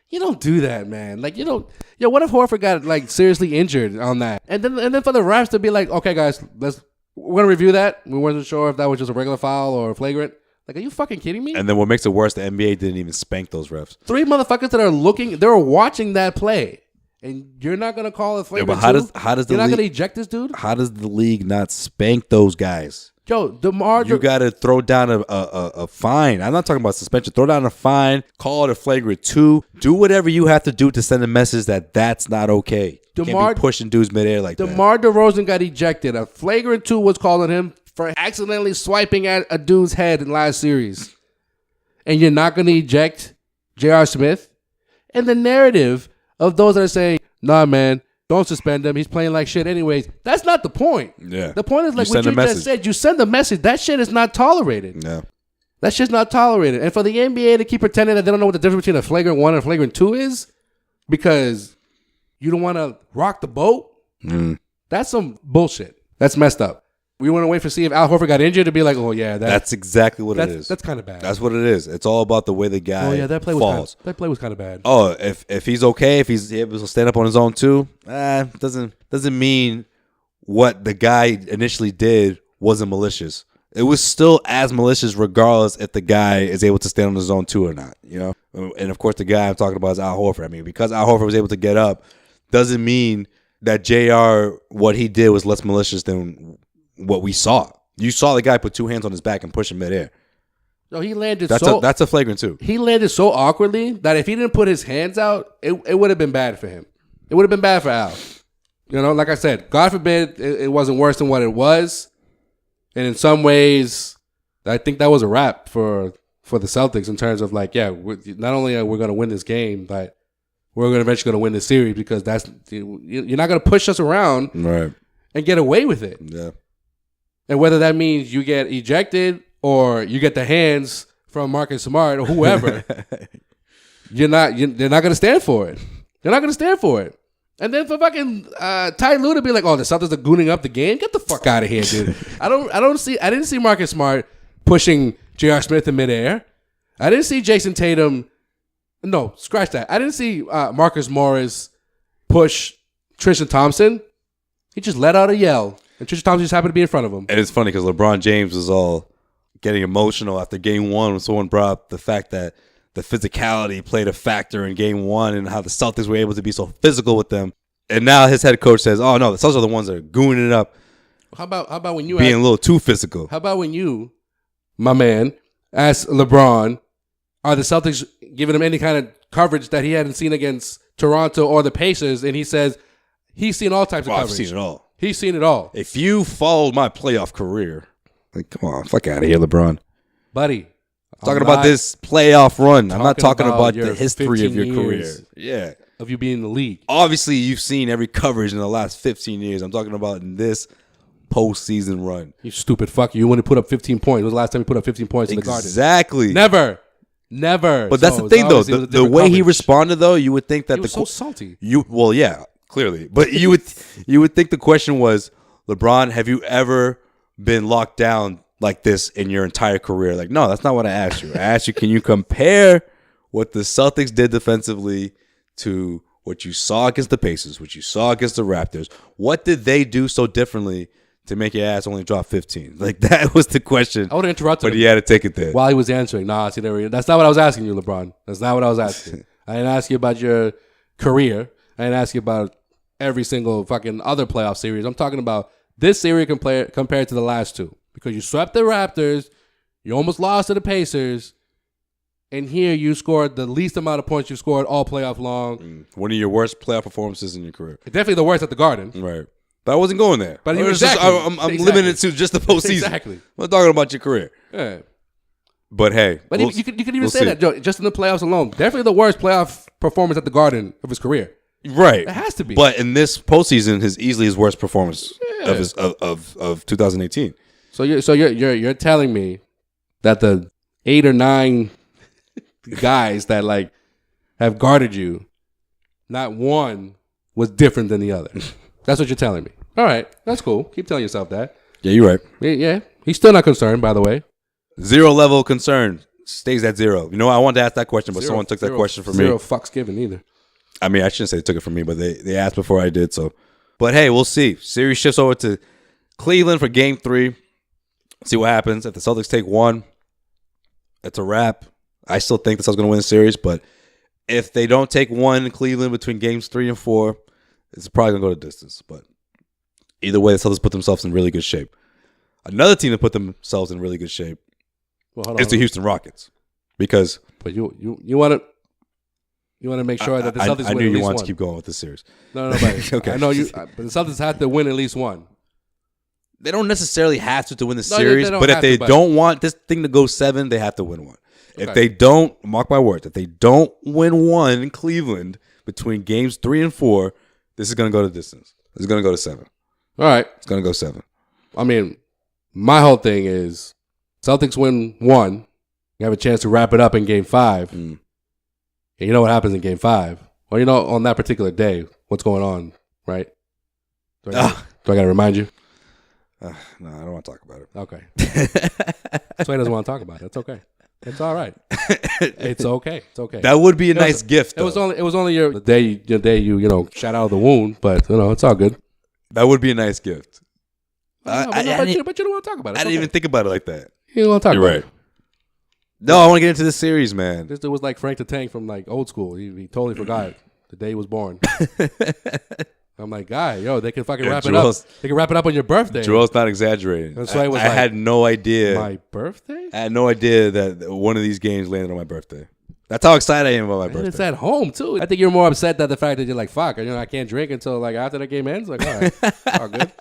you don't do that, man. What if Horford got seriously injured on that, and then for the refs to be like, okay, guys, we're gonna review that. We weren't sure if that was just a regular foul or a flagrant. Are you fucking kidding me? And then what makes it worse, the NBA didn't even spank those refs. 3 motherfuckers that they're watching that play, and you're not gonna call it flagrant. Yeah, but how does you're not gonna eject this dude? How does the league not spank those guys? Yo, DeMar. You got to throw down a fine. I'm not talking about suspension. Throw down a fine. Call it a flagrant 2. Do whatever you have to do to send a message that that's not okay. You can't be pushing dudes midair like that. DeMar DeRozan got ejected. A flagrant 2 was called on him for accidentally swiping at a dude's head in last series. And you're not going to eject J.R. Smith? And the narrative of those that are saying, nah, man, don't suspend him. He's playing like shit anyways. That's not the point. Yeah. The point is like what you just said. You send a message. That shit is not tolerated. Yeah. That shit's not tolerated. And for the NBA to keep pretending that they don't know what the difference between a flagrant 1 and a flagrant 2 is because you don't want to rock the boat, that's some bullshit. That's messed up. We want to wait for see if Al Horford got injured to be like, oh yeah, that's exactly what it is. That's kind of bad. That's what it is. It's all about the way the guy falls. That play was kind of bad. Oh, if he's okay, if he's able to stand up on his own too, doesn't mean what the guy initially did wasn't malicious. It was still as malicious regardless if the guy is able to stand on his own too or not. You know, and of course the guy I'm talking about is Al Horford. I mean, because Al Horford was able to get up, doesn't mean that JR what he did was less malicious than what we saw. You saw the guy put 2 hands on his back and push him midair. No, he landed that's a flagrant 2. He landed so awkwardly that if he didn't put his hands out, it would have been bad for him. It would have been bad for Al. You know, like I said, God forbid it wasn't worse than what it was. And in some ways, I think that was a wrap for the Celtics in terms of like, yeah, not only are we going to win this game, but we're eventually going to win this series because you're not going to push us around and get away with it. Yeah. And whether that means you get ejected or you get the hands from Marcus Smart or whoever, they're not going to stand for it. They're not going to stand for it. And then for fucking Ty Lue to be like, oh, the Celtics are gooning up the game. Get the fuck out of here, dude. I didn't see Marcus Smart pushing J.R. Smith in midair. I didn't see Jason Tatum. No, scratch that. I didn't see Marcus Morris push Tristan Thompson. He just let out a yell. And Tristan Thompson just happened to be in front of him. And it's funny because LeBron James was all getting emotional after game 1 when someone brought up the fact that the physicality played a factor in game 1 and how the Celtics were able to be so physical with them. And now his head coach says, oh, no, the Celtics are the ones that are gooning it up. How about when you being a little too physical? How about when you, my man, ask LeBron, are the Celtics giving him any kind of coverage that he hadn't seen against Toronto or the Pacers? And he says he's seen all types of coverage. I've seen it all. He's seen it all. If you followed my playoff career, like, come on, fuck out of here, LeBron. Buddy. I'm talking about this playoff run. I'm not talking about the history of your career. Yeah. Of you being in the league. Obviously, you've seen every coverage in the last 15 years. I'm talking about in this postseason run. You stupid fuck. You want to put up 15 points. When was the last time you put up 15 points in the Garden? Exactly. Never. But that's the thing, though. The way he responded, though, you would think that he was so salty. Well, yeah, clearly. But you would think the question was, LeBron, have you ever been locked down like this in your entire career? Like, no, that's not what I asked you. I asked you, can you compare what the Celtics did defensively to what you saw against the Pacers, what you saw against the Raptors? What did they do so differently to make your ass only drop 15? Like, that was the question. I would have interrupted him. But he had to take it there. While he was answering. Nah, see, that's not what I was asking you, LeBron. That's not what I was asking. I didn't ask you about your career. I didn't ask you about every single fucking other playoff series. I'm talking about this series compared to the last two. Because you swept the Raptors, you almost lost to the Pacers, and here you scored the least amount of points you've scored all playoff long. One of your worst playoff performances in your career. Definitely the worst at the Garden. Right. But I wasn't going there. But I'm limited to just the postseason. Exactly. I'm not talking about your career. Yeah. But hey. But you could even say that, Joe, just in the playoffs alone. Definitely the worst playoff performance at the Garden of his career. Right. It has to be. But in this postseason, his worst performance of 2018. So you're telling me that the 8 or 9 guys that like have guarded you, not one was different than the other. That's what you're telling me. All right, that's cool. Keep telling yourself that. Yeah, you're right. Yeah, he's still not concerned, by the way. 0 level concern stays at 0. You know, I wanted to ask that question, but someone took that question from me. 0 fucks given either. I mean, I shouldn't say they took it from me, but they asked before I did. So, but hey, we'll see. Series shifts over to Cleveland for Game 3. See what happens. If the Celtics take 1, it's a wrap. I still think the Celtics are going to win the series, but if they don't take 1 in Cleveland between Games 3 and 4, it's probably going to go to distance. But either way, the Celtics put themselves in really good shape. Another team that put themselves in really good shape Well, hold is the Houston Rockets. Because But you want to make sure that the Celtics I win knew at you least wanted one. to keep going with this series. No, but Okay. I know you. But the Celtics have to win at least one. They don't necessarily have to win the No, series, they don't but if have they to, but- don't want this thing to go 7, they have to win one. If Okay. they don't, mark my words, if they don't win one in Cleveland between games 3 and 4, this is going to go to distance. This is going to go to 7. All right. It's going to go 7. I mean, my whole thing is Celtics win 1. You have a chance to wrap it up in Game 5. And you know what happens in Game 5? Well, you know on that particular day what's going on, right? Do I got to remind you? No, I don't want to talk about it. Okay. Sway doesn't want to talk about it. That's okay. It's all right. It's okay. It's okay. That would be a It was- nice gift, It was though. only your day you shot out of the wound, but it's all good. That would be a nice gift. No, but you don't want to talk about it. I didn't even think about it like that. You don't want to talk You're about right. it. No, I want to get into this series, man. This dude was like Frank the Tank from like old school. He totally forgot the day he was born. I'm like, guy, they can fucking Yeah, wrap it Joel's- up. They can wrap it up on your birthday. Joel's not exaggerating. That's why it was I like, had no idea. My birthday? I had no idea that one of these games landed on my birthday. That's how excited I am about my And it's birthday. at home too. I think you're more upset that the fact that you're like, fuck, I can't drink until like after the game ends. Like, all right, it's all good.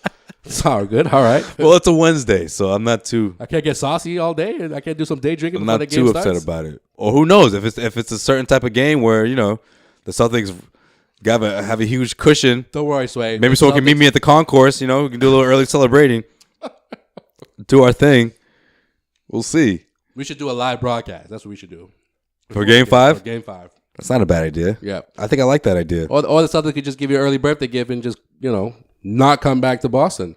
It's all good. All right. Well, it's a Wednesday, so I'm not too. I can't get saucy all day, and I can't do some day drinking I'm before the not game too starts. upset about it. Or who knows if it's a certain type of game where the Celtics have a huge cushion. Don't worry, Sway. Maybe someone can meet me at the concourse. We can do a little early celebrating. Do our thing. We'll see. We should do a live broadcast. That's what we should do For Game 5? For Game 5. That's not a bad idea. Yeah. I think I like that idea. Or the Celtics could just give you an early birthday gift and just not come back to Boston.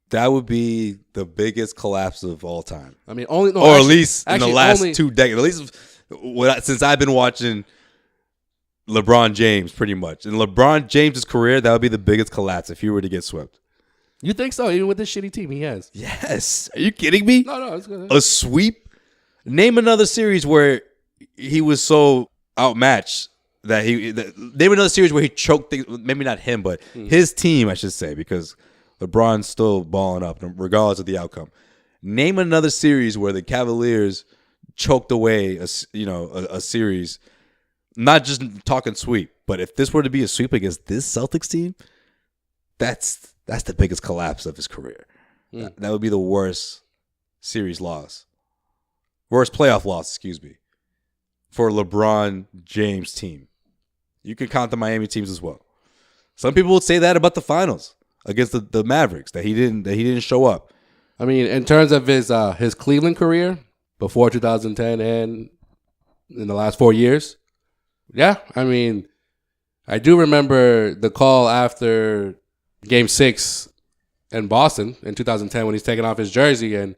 That would be the biggest collapse of all time. I mean, At least in the last 2 decades. At least since I've been watching LeBron James, pretty much. In LeBron James' career, that would be the biggest collapse if he were to get swept. You think so? Even with this shitty team he has. Yes. Are you kidding me? No, it's good. A sweep? Name another series where he was so outmatched name another series where he choked things. Maybe not him, but his team, I should say, because LeBron's still balling up regardless of the outcome. Name another series where the Cavaliers choked away a series. Not just talking sweep, but if this were to be a sweep against this Celtics team, that's the biggest collapse of his career. That would be the worst series loss. Worst playoff loss, excuse me, for LeBron James' team. You can count the Miami teams as well. Some people would say that about the finals against the Mavericks, that he didn't show up. I mean, in terms of his Cleveland career before 2010 and in the last 4 years, yeah. I mean, I do remember the call after Game 6 in Boston in 2010 when he's taking off his jersey and,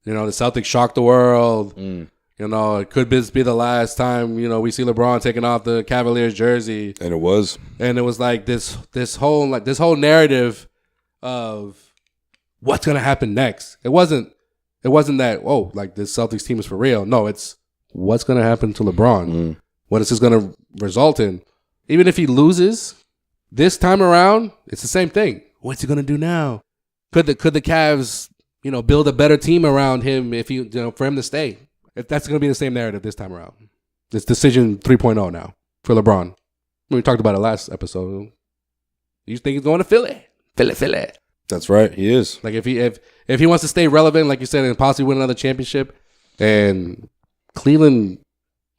the Celtics shocked the world. It could be the last time, we see LeBron taking off the Cavaliers jersey. And it was. And it was like this whole narrative of what's going to happen next. It wasn't that, like this Celtics team is for real. No, it's what's going to happen to LeBron. What is this going to result in? Even if he loses this time around, it's the same thing. What's he going to do now? Could the Cavs, build a better team around him if for him to stay? If that's going to be the same narrative this time around. It's decision 3.0 now for LeBron. We talked about it last episode. You think he's going to Philly? Philly. That's right. He is. Like if he wants to stay relevant, like you said, and possibly win another championship, and Cleveland,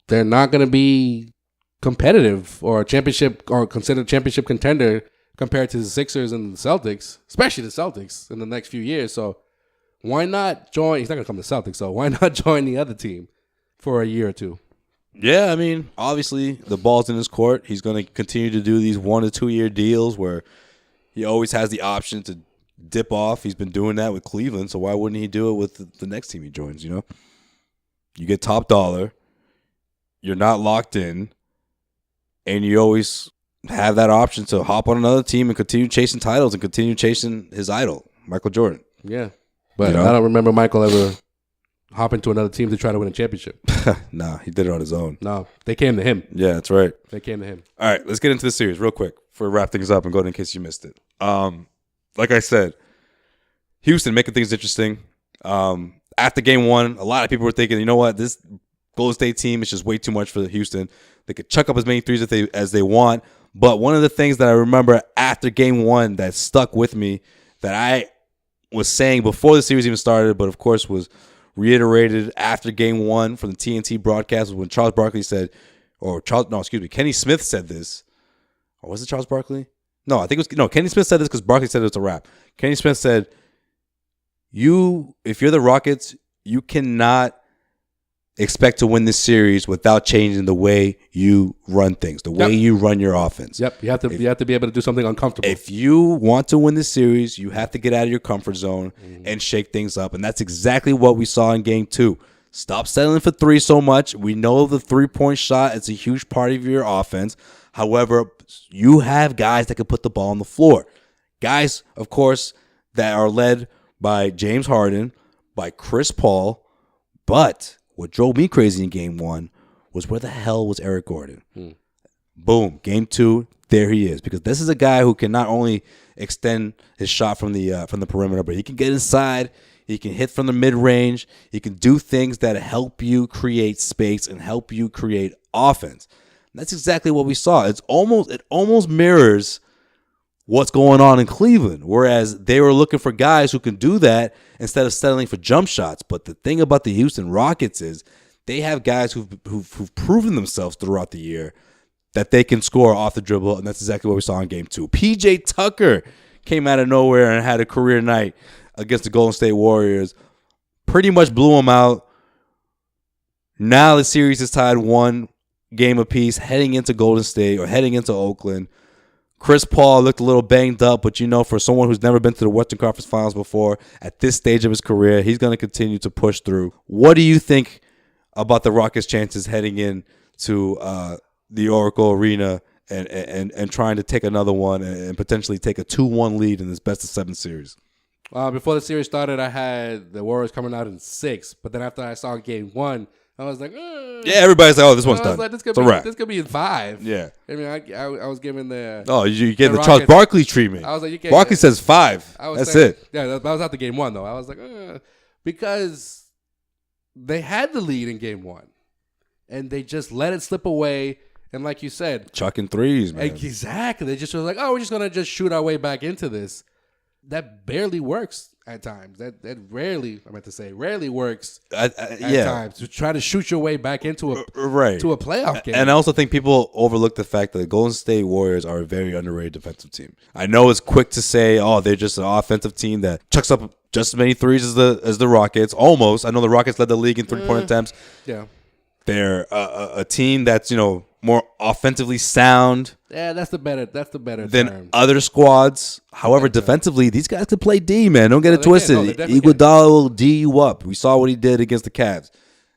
they're not going to be competitive or considered championship contender compared to the Sixers and the Celtics, especially the Celtics in the next few years. So why not join? He's not going to come to Celtics, so why not join the other team for a year or two? Yeah, I mean, obviously the ball's in his court. He's going to continue to do these 1 to 2 year deals where he always has the option to dip off. He's been doing that with Cleveland, so why wouldn't he do it with the next team he joins, You get top dollar. You're not locked in. And you always have that option to hop on another team and continue chasing titles and continue chasing his idol, Michael Jordan. Yeah. But I don't remember Michael ever hopping to another team to try to win a championship. Nah, he did it on his own. No, they came to him. Yeah, that's right. They came to him. All right, let's get into the series real quick before we wrap things up and go in case you missed it. Like I said, Houston making things interesting. After game one, a lot of people were thinking, you know what, this Golden State team is just way too much for Houston. They could chuck up as many threes as they want. But one of the things that I remember after game one that stuck with me, that I was saying before the series even started, but of course was reiterated after game one from the TNT broadcast, was when Charles Barkley said, Kenny Smith said this. Or was it Charles Barkley? No, I think it was, Kenny Smith said this because Barkley said it was a wrap. Kenny Smith said, if you're the Rockets, you cannot expect to win this series without changing the way you run things, the way you run your offense. Yep, you have to be able to do something uncomfortable. If you want to win this series, you have to get out of your comfort zone and shake things up, and that's exactly what we saw in game two. Stop settling for three so much. We know the three-point shot is a huge part of your offense. However, you have guys that can put the ball on the floor. Guys, of course, that are led by James Harden, by Chris Paul, but what drove me crazy in game one was where the hell was Eric Gordon? Boom. Game two, there he is. Because this is a guy who can not only extend his shot from the perimeter, but he can get inside. He can hit from the mid-range. He can do things that help you create space and help you create offense. And that's exactly what we saw. It almost mirrors what's going on in Cleveland, whereas they were looking for guys who can do that instead of settling for jump shots. But the thing about the Houston Rockets is they have guys who've proven themselves throughout the year that they can score off the dribble, and that's exactly what we saw in game two. PJ Tucker came out of nowhere and had a career night against the Golden State Warriors. Pretty much blew them out. Now the series is tied 1 game apiece heading into Golden State or heading into Oakland. Chris Paul looked a little banged up, but for someone who's never been to the Western Conference Finals before, at this stage of his career, he's going to continue to push through. What do you think about the Rockets' chances heading into the Oracle Arena and trying to take another one and potentially take a 2-1 lead in this best-of-7 series? Before the series started, I had the Warriors coming out in 6, but then after I saw game 1, I was like, yeah, everybody's like, oh, this one's done. Like, it's a wrap. This could be in 5. Yeah. I mean, I was giving the... Oh, you get the Charles Barkley treatment. I was like, Barkley says 5. That's it. Yeah, that was after game 1, though. I was like, because they had the lead in game 1, and they just let it slip away. And like you said... chucking threes, man. Exactly. They just were like, we're just going to just shoot our way back into this. That barely works at times. That rarely works at times to try to shoot your way back into a playoff game. And I also think people overlook the fact that the Golden State Warriors are a very underrated defensive team. I know it's quick to say, they're just an offensive team that chucks up just as many threes as the Rockets. Almost. I know the Rockets led the league in 3-point attempts. Yeah. They're a team that's, more offensively sound. Yeah, that's the better than term. Other squads. However, defensively, these guys can play D, man. Don't get it twisted. Iguodala will D you up. We saw what he did against the Cavs,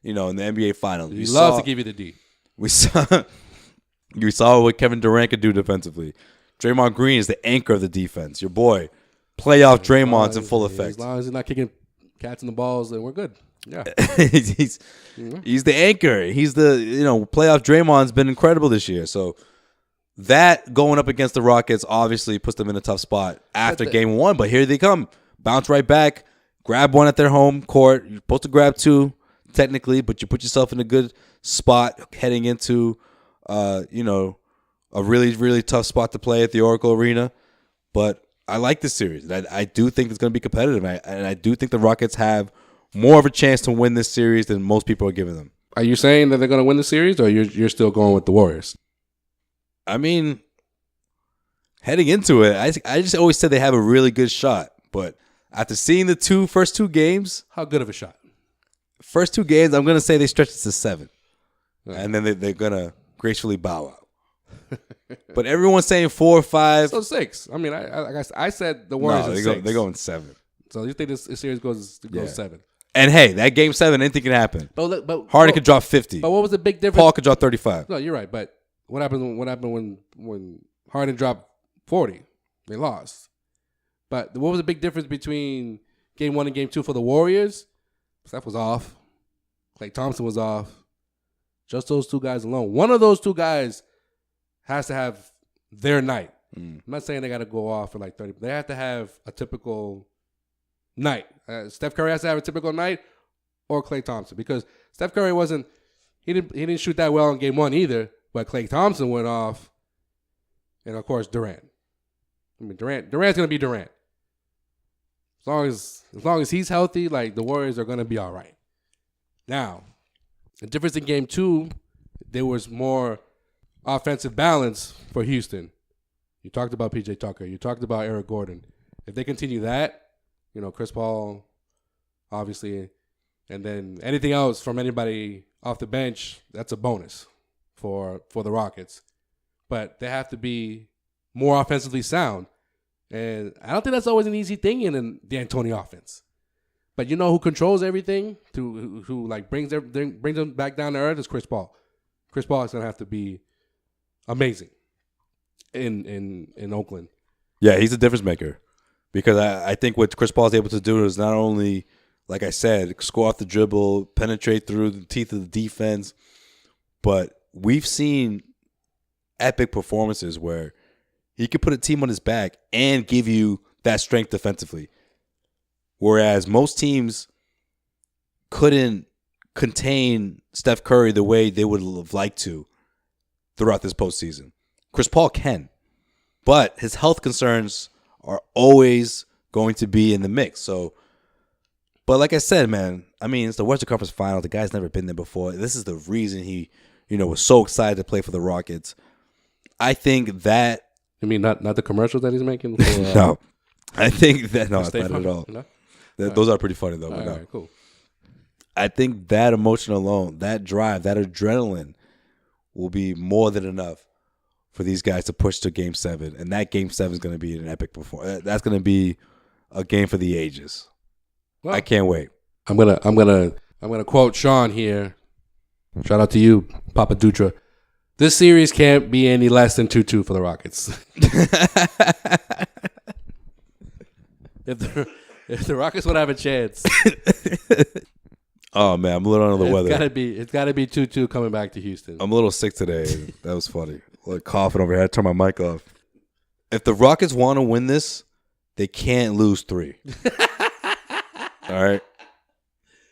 in the NBA Finals. He loves to give you the D. We saw what Kevin Durant could do defensively. Draymond Green is the anchor of the defense. Your boy, playoff Draymond's in full effect. As long as he's not kicking cats in the balls, then we're good. Yeah, he's the anchor. He's the playoff Draymond's been incredible this year. So that going up against the Rockets obviously puts them in a tough spot after game 1. But here they come, bounce right back, grab one at their home court. You're supposed to grab 2 technically, but you put yourself in a good spot heading into a really, really tough spot to play at the Oracle Arena. But I like this series. I do think it's going to be competitive, and I do think the Rockets have more of a chance to win this series than most people are giving them. Are you saying that they're going to win the series, or you're still going with the Warriors? I mean, heading into it, I just always said they have a really good shot. But after seeing the first two games... How good of a shot? First 2 games, I'm going to say they stretch it to 7. Right. And then they're going to gracefully bow out. But everyone's saying 4 or 5. So 6. I mean, I said the Warriors are 6. They're going 7. So you think this series goes 7? And hey, that game 7, anything can happen. But Harden could drop 50. But what was the big difference? Paul could drop 35. No, you're right. But what happened when Harden dropped 40? They lost. But what was the big difference between game 1 and game 2 for the Warriors? Steph was off. Klay Thompson was off. Just those 2 guys alone. One of those 2 guys has to have their night. I'm not saying they got to go off for like 30. They have to have a typical night. Steph Curry has to have a typical night, or Klay Thompson, because Steph Curry he didn't shoot that well in game 1 either, but Klay Thompson went off, and of course Durant. I mean Durant's gonna be Durant. As long as he's healthy, like the Warriors are gonna be all right. Now, the difference in game 2, there was more offensive balance for Houston. You talked about PJ Tucker. You talked about Eric Gordon. If they continue that, Chris Paul, obviously, and then anything else from anybody off the bench, that's a bonus for the Rockets. But they have to be more offensively sound. And I don't think that's always an easy thing in the D'Antoni offense. But you know who controls everything, who like brings them back down to earth, is Chris Paul. Chris Paul is going to have to be amazing in Oakland. Yeah, he's a difference maker. Because I think what Chris Paul is able to do is not only, like I said, score off the dribble, penetrate through the teeth of the defense, but we've seen epic performances where he could put a team on his back and give you that strength defensively. Whereas most teams couldn't contain Steph Curry the way they would have liked to throughout this postseason. Chris Paul can, but his health concerns are always going to be in the mix. So, but like I said, man, I mean, it's the Western Conference Final. The guy's never been there before. This is the reason he, was so excited to play for the Rockets. I think that. You mean not the commercials that he's making? For, no, I think that no, it's not Farm? at all. No? Those are pretty funny though. All but no. right, cool. I think that emotion alone, that drive, that adrenaline, will be more than enough for these guys to push to Game 7, and that Game 7 is going to be an epic performance. That's going to be a game for the ages. Well, I can't wait. I'm gonna quote Sean here. Shout out to you, Papa Dutra. This series can't be any less than 2-2 for the Rockets. If the Rockets would have a chance, oh man, I'm a little under the weather. It's gotta be 2-2 coming back to Houston. I'm a little sick today. That was funny. Like coughing over here. I had to turn my mic off. If the Rockets want to win this, they can't lose 3. All right.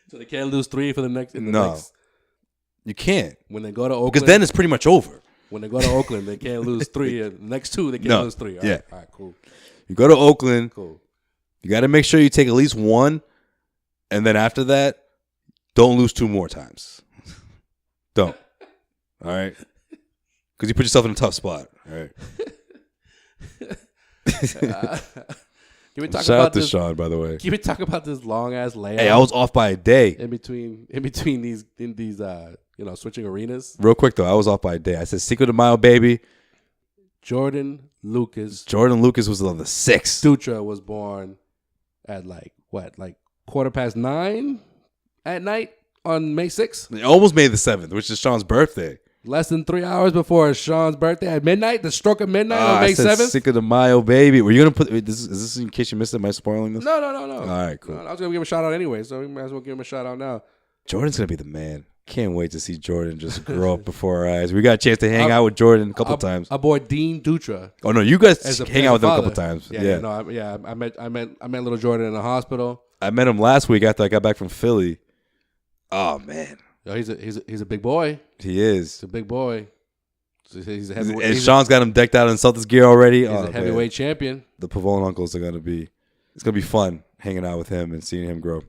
So they can't lose 3 for the next. You can't. When they go to Oakland, because then it's pretty much over. When they go to Oakland, they can't lose 3. The next 2, they can't lose 3. All right, cool. You go to Oakland. Cool. You got to make sure you take at least 1, and then after that, don't lose 2 more times. Don't. All right. Because you put yourself in a tough spot. All right. Can we talk Shout about out to this, Sean, by the way. Can we talk about this long ass layout? Hey, I was off by a day. In between these switching arenas. Real quick though, I was off by a day. I said Cinco de Mayo, baby. Jordan Lucas was on the 6th. Dutra was born at like 9:15 at night on May 6th. They almost made the 7th, which is Sean's birthday. Less than 3 hours before Sean's birthday at midnight, the stroke of midnight on May 7th. Cinco de Mayo, baby. Were you gonna put this? Is this in case you missed it? Am I spoiling this? No. All right, cool. No, I was gonna give him a shout out anyway, so we might as well give him a shout out now. Jordan's gonna be the man. Can't wait to see Jordan just grow up before our eyes. We got a chance to hang out with Jordan a couple times. Our boy Dean Dutra. Oh no, you guys hang out with him a couple times. I met little Jordan in the hospital. I met him last week after I got back from Philly. Oh man, he's a big boy. He is. He's a big boy. He's a heavyweight. And Sean's got him decked out in Celtics gear already. He's a heavyweight champion. The Pavone uncles are gonna be. It's gonna be fun hanging out with him and seeing him grow.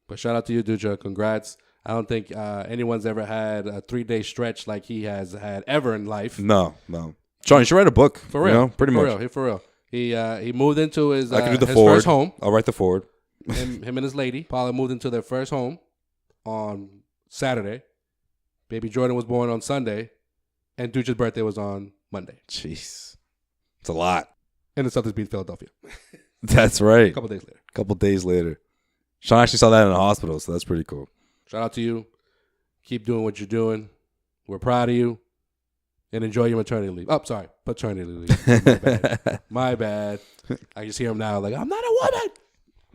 But shout out to you, Dutra. Congrats. I don't think anyone's ever had a 3-day stretch like he has had ever in life. No. Sean, you should write a book. For real. Pretty much. For real. He moved into his, I can do the his forward. first home. I'll write the forward. Him and his lady, Paula, moved into their first home on Saturday. Baby Jordan was born on Sunday. And Dutra's birthday was on Monday. Jeez. It's a lot. And the Celtics beat Philadelphia. That's right. A couple days later. Sean actually saw that in the hospital, so that's pretty cool. Shout out to you. Keep doing what you're doing. We're proud of you. And enjoy your maternity leave. Oh, sorry. Paternity leave. My bad. I just hear him now like, I'm not a woman.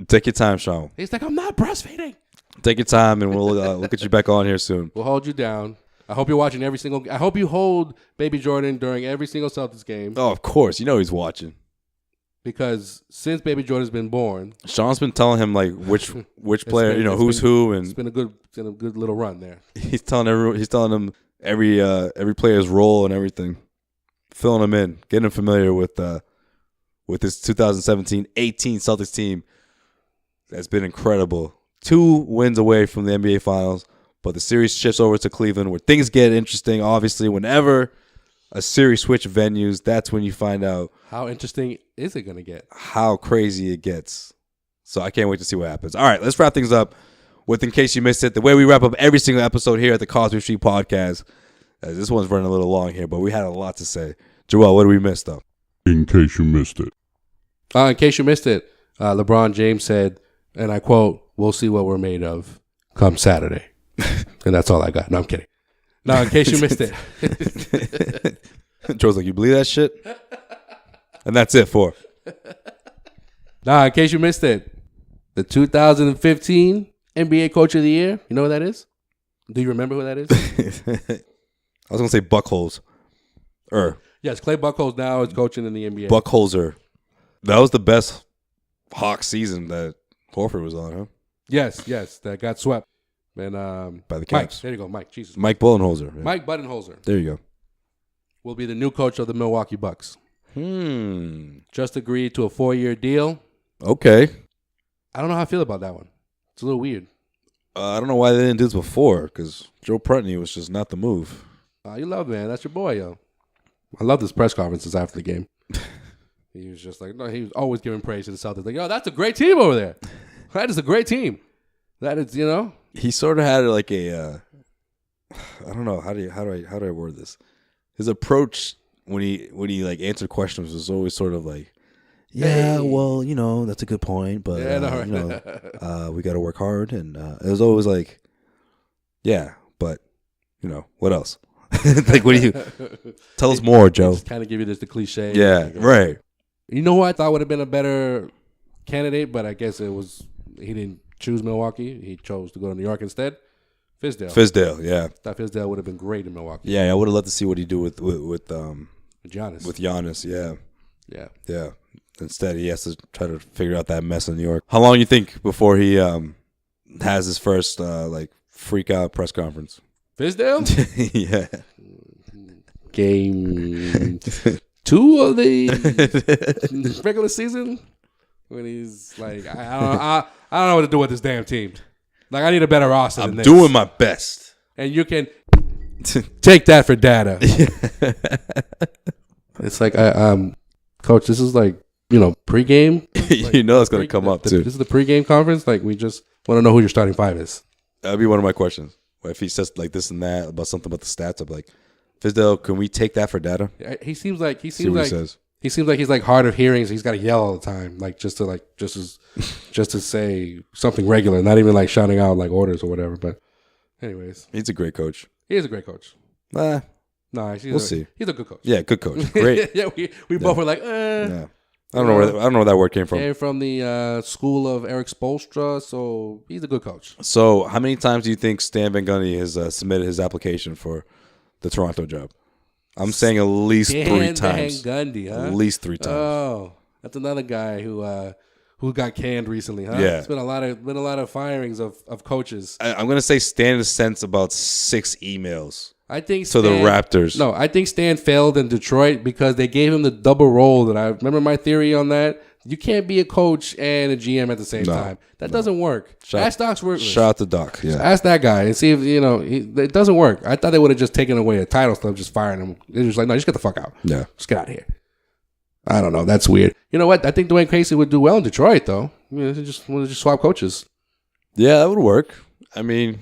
Take your time, Sean. He's like, I'm not breastfeeding. Take your time, and we'll get you back on here soon. We'll hold you down. I hope you're watching every single. I hope you hold Baby Jordan during every single Celtics game. Oh, of course. You know he's watching. because since Baby Jordan's been born, Sean's been telling him like which player, been- who's who, it's and been a good little run there. he's telling him every player's role and everything, filling him in, getting him familiar with this 2017-18 Celtics team that's been incredible. 2 wins away from the NBA Finals, but the series shifts over to Cleveland where things get interesting. Obviously, whenever a series switch venues, that's when you find out How interesting is it going to get? how crazy it gets. So I can't wait to see what happens. All right, let's wrap things up with In Case You Missed It, the way we wrap up every single episode here at the Causeway Street Podcast. This one's running a little long here, but we had a lot to say. Joel, what did we miss, though? In case you missed it. In case you missed it, LeBron James said, and I quote, "We'll see what we're made of come Saturday." And that's all I got. No, I'm kidding. No, in case you missed it. Joel's like, you believe that shit? And that's it for. Nah, in case you missed it, the 2015 NBA Coach of the Year, you know who that is? Do you remember who that is? I was going to say Buckholz. Yes, Clay Buckholz now is coaching in the NBA. Buckholzer. That was the best Hawks season that Horford was on, huh? Yes, that got swept. And By the Mike, Cavs. there you go, Mike. Jesus, Mike Budenholzer. Yeah. Mike Budenholzer There you will be the new coach of the Milwaukee Bucks. go. Just agreed to a 4-year deal. Okay. I don't know how I feel about that one. It's a little weird. I don't know why they didn't do this before, because Joe Prutney was just not the move. You love, man. That's your boy, yo. I love his press conferences after the game. He was just like, no, he was always giving praise to the Celtics. Like, yo, that's a great team over there. That is a great team. That is, He sort of had like a, I don't know, how do I word this? His approach when he like answered questions was always sort of like, yeah, well, that's a good point, but we got to work hard, and it was always like, yeah, but what else? Like, what do you tell us more, Joe? Just kind of give you the cliche. Yeah, right. You know who I thought would have been a better candidate, but I guess he didn't choose Milwaukee. He chose to go to New York instead. Fizdale, yeah. I thought Fizdale would have been great in Milwaukee. Yeah, I would have loved to see what he do with Giannis. With Giannis, Yeah. yeah. Instead, he has to try to figure out that mess in New York. How long do you think before he has his first freak out press conference? Fizdale? Yeah. Game 2 of the regular season, when he's like, I don't know what to do with this damn team. Like, I need a better roster than I'm this. doing my best. And you can take that for data. It's like, Coach, this is like, pregame. Like, it's going to come up, too. This is the pregame conference. Like, we just want to know who your starting 5 is. That'd be one of my questions. If he says like this and that about something about the stats, I'm like, Fizdale, can we take that for data? He seems like See what he says. He seems like he's like hard of hearing, so he's got to yell all the time, like just to say something regular, not even like shouting out like orders or whatever. But anyways, He's a great coach. he is a great coach. Nah, No, we'll see. He's a good coach. Yeah, good coach. Great. Yeah, we both were like, Yeah. I don't know where that word came from. Came from the school of Eric Spoelstra, so he's a good coach. So, how many times do you think Stan Van Gundy has submitted his application for the Toronto job? I'm saying at least 3 times. Van Gundy, huh? At least 3 times. Oh, that's another guy who got canned recently, huh? Yeah. It's been a lot of firings of coaches. I'm gonna say Stan has sent about 6 emails. I think to the Raptors. No, I think Stan failed in Detroit because they gave him the double role. That I remember my theory on that. You can't be a coach and a GM at the same time. That doesn't work. Ask Doc Rivers. Shout out to Doc. Yeah. Ask that guy and see if it doesn't work. I thought they would have just taken away a title stuff, just firing him. They're just like, no, just get the fuck out. Yeah. Just get out of here. I don't know. That's weird. You know what? I think Dwayne Casey would do well in Detroit, though. They just swap coaches. Yeah, that would work. I mean,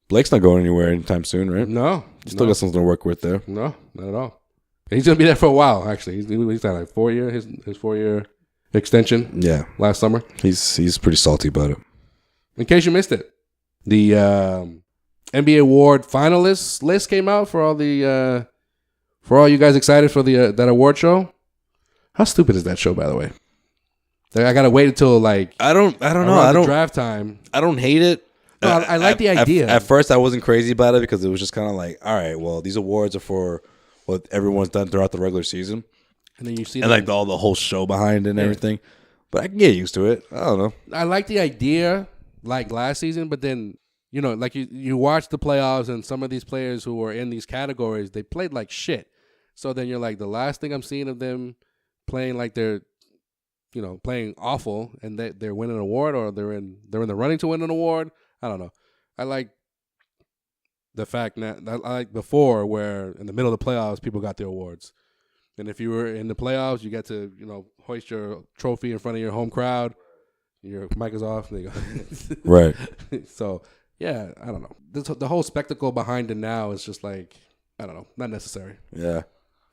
Blake's not going anywhere anytime soon, right? No. Still got something to work with there. No, not at all. He's gonna be there for a while. Actually, he's got like 4 year his 4-year extension. Yeah, last summer. He's pretty salty about it. In case you missed it, the NBA award finalists list came out for all you guys excited for that award show. How stupid is that show, by the way? I gotta wait until like I don't know. Draft time. I don't hate it. No, I like the idea. At first, I wasn't crazy about it because it was just kind of like, all right, well, these awards are for what everyone's done throughout the regular season. And then you see and like all the whole show behind it and everything. But I can get used to it. I don't know. I like the idea like last season, but then, you know, like you watch the playoffs and some of these players who were in these categories, they played like shit. So then you're like, the last thing I'm seeing of them playing like they're, you know, playing awful and they're winning an award or they're in the running to win an award. I don't know. I like the fact that I like before where in the middle of the playoffs people got their awards. And if you were in the playoffs, you get to, you know, hoist your trophy in front of your home crowd. Your mic is off. There you go. Right. So, yeah, I don't know. The whole spectacle behind it now is just like, I don't know, not necessary. Yeah.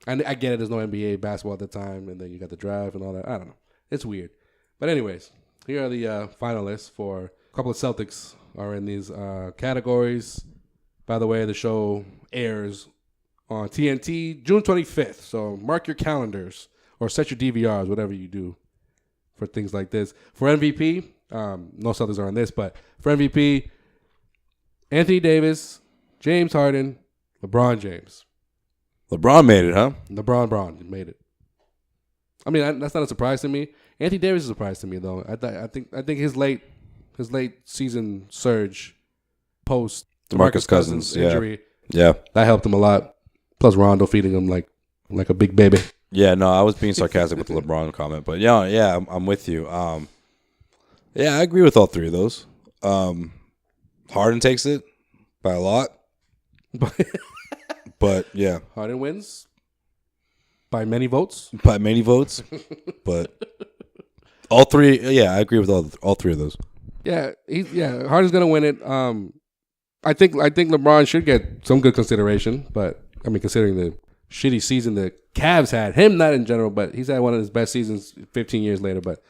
And I get it. There's no NBA basketball at the time, and then you got the draft and all that. I don't know. It's weird. But anyways, here are the finalists for a couple of Celtics are in these categories. By the way, the show airs on TNT June 25th. So mark your calendars or set your DVRs, whatever you do for things like this. For MVP, no Celtics are on this, but for MVP, Anthony Davis, James Harden, LeBron James. LeBron made it, huh? LeBron made it. I mean, that's not a surprise to me. Anthony Davis is a surprise to me, though. I think his late season surge post DeMarcus Cousins injury, yeah, that helped him a lot. Plus Rondo feeding him like a big baby. Yeah, no, I was being sarcastic with the LeBron comment, but yeah, I'm with you. Yeah, I agree with all three of those. Harden takes it by a lot, but yeah, Harden wins by many votes. By many votes, but all three. Yeah, I agree with all three of those. Yeah, Harden's gonna win it. I think LeBron should get some good consideration, but I mean, considering the shitty season the Cavs had, him not in general, but he's had one of his best seasons 15 years later. But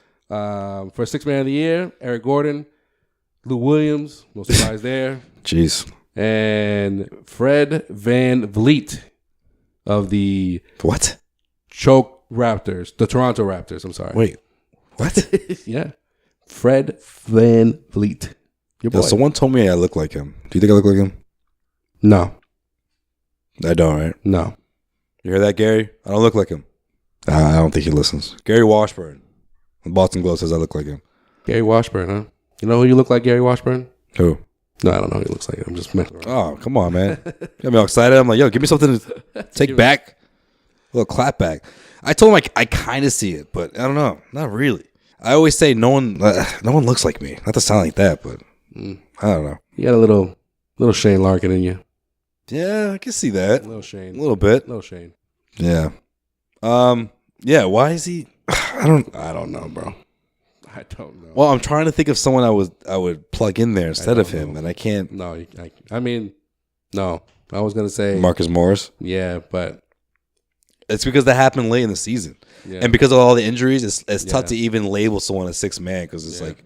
for Sixth Man of the Year, Eric Gordon, Lou Williams, no surprise there. Jeez. And Fred VanVleet of the what? Choke Raptors, the Toronto Raptors. I'm sorry. Wait, what? Yeah, Fred VanVleet. Your boy. Someone told me I look like him. Do you think I look like him? No. I don't, right? No. You hear that, Gary? I don't look like him. I don't think he listens. Gary Washburn. The Boston Globe says I look like him. Gary Washburn, huh? You know who you look like, Gary Washburn? Who? No, I don't know who he looks like. I'm just messing around. Oh, come on, man. Got me all excited. I'm like, yo, give me something to take back. A little clap back. I told him I kind of see it, but I don't know. Not really. I always say no one looks like me. Not to sound like that, but I don't know. You got a little Shane Larkin in you. Yeah, I can see that. Little Shane. A little bit. Little Shane. Yeah. Yeah, why is he I don't know, bro. I don't know. Well, I'm trying to think of someone I would plug in there instead of him, and I can't. No, I mean, no. I was gonna say Marcus Morris. Yeah, but it's because that happened late in the season, and because of all the injuries, it's tough to even label someone a sixth man because it's like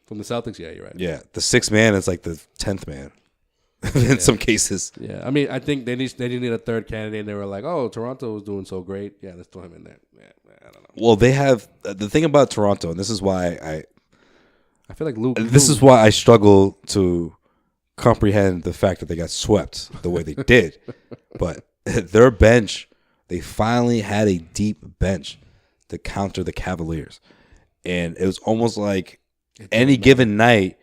from the Celtics. Yeah, you're right. Yeah, the sixth man is like the 10th man in some cases. Yeah, I mean, I think they didn't need a third candidate, and they were like, "Oh, Toronto was doing so great. Yeah, let's throw him in there." Yeah, I don't know. Well, they have the thing about Toronto, and this is why I feel like Luke. This is why I struggle to comprehend the fact that they got swept the way they did. But their bench, they finally had a deep bench to counter the Cavaliers, and it was almost like any given night,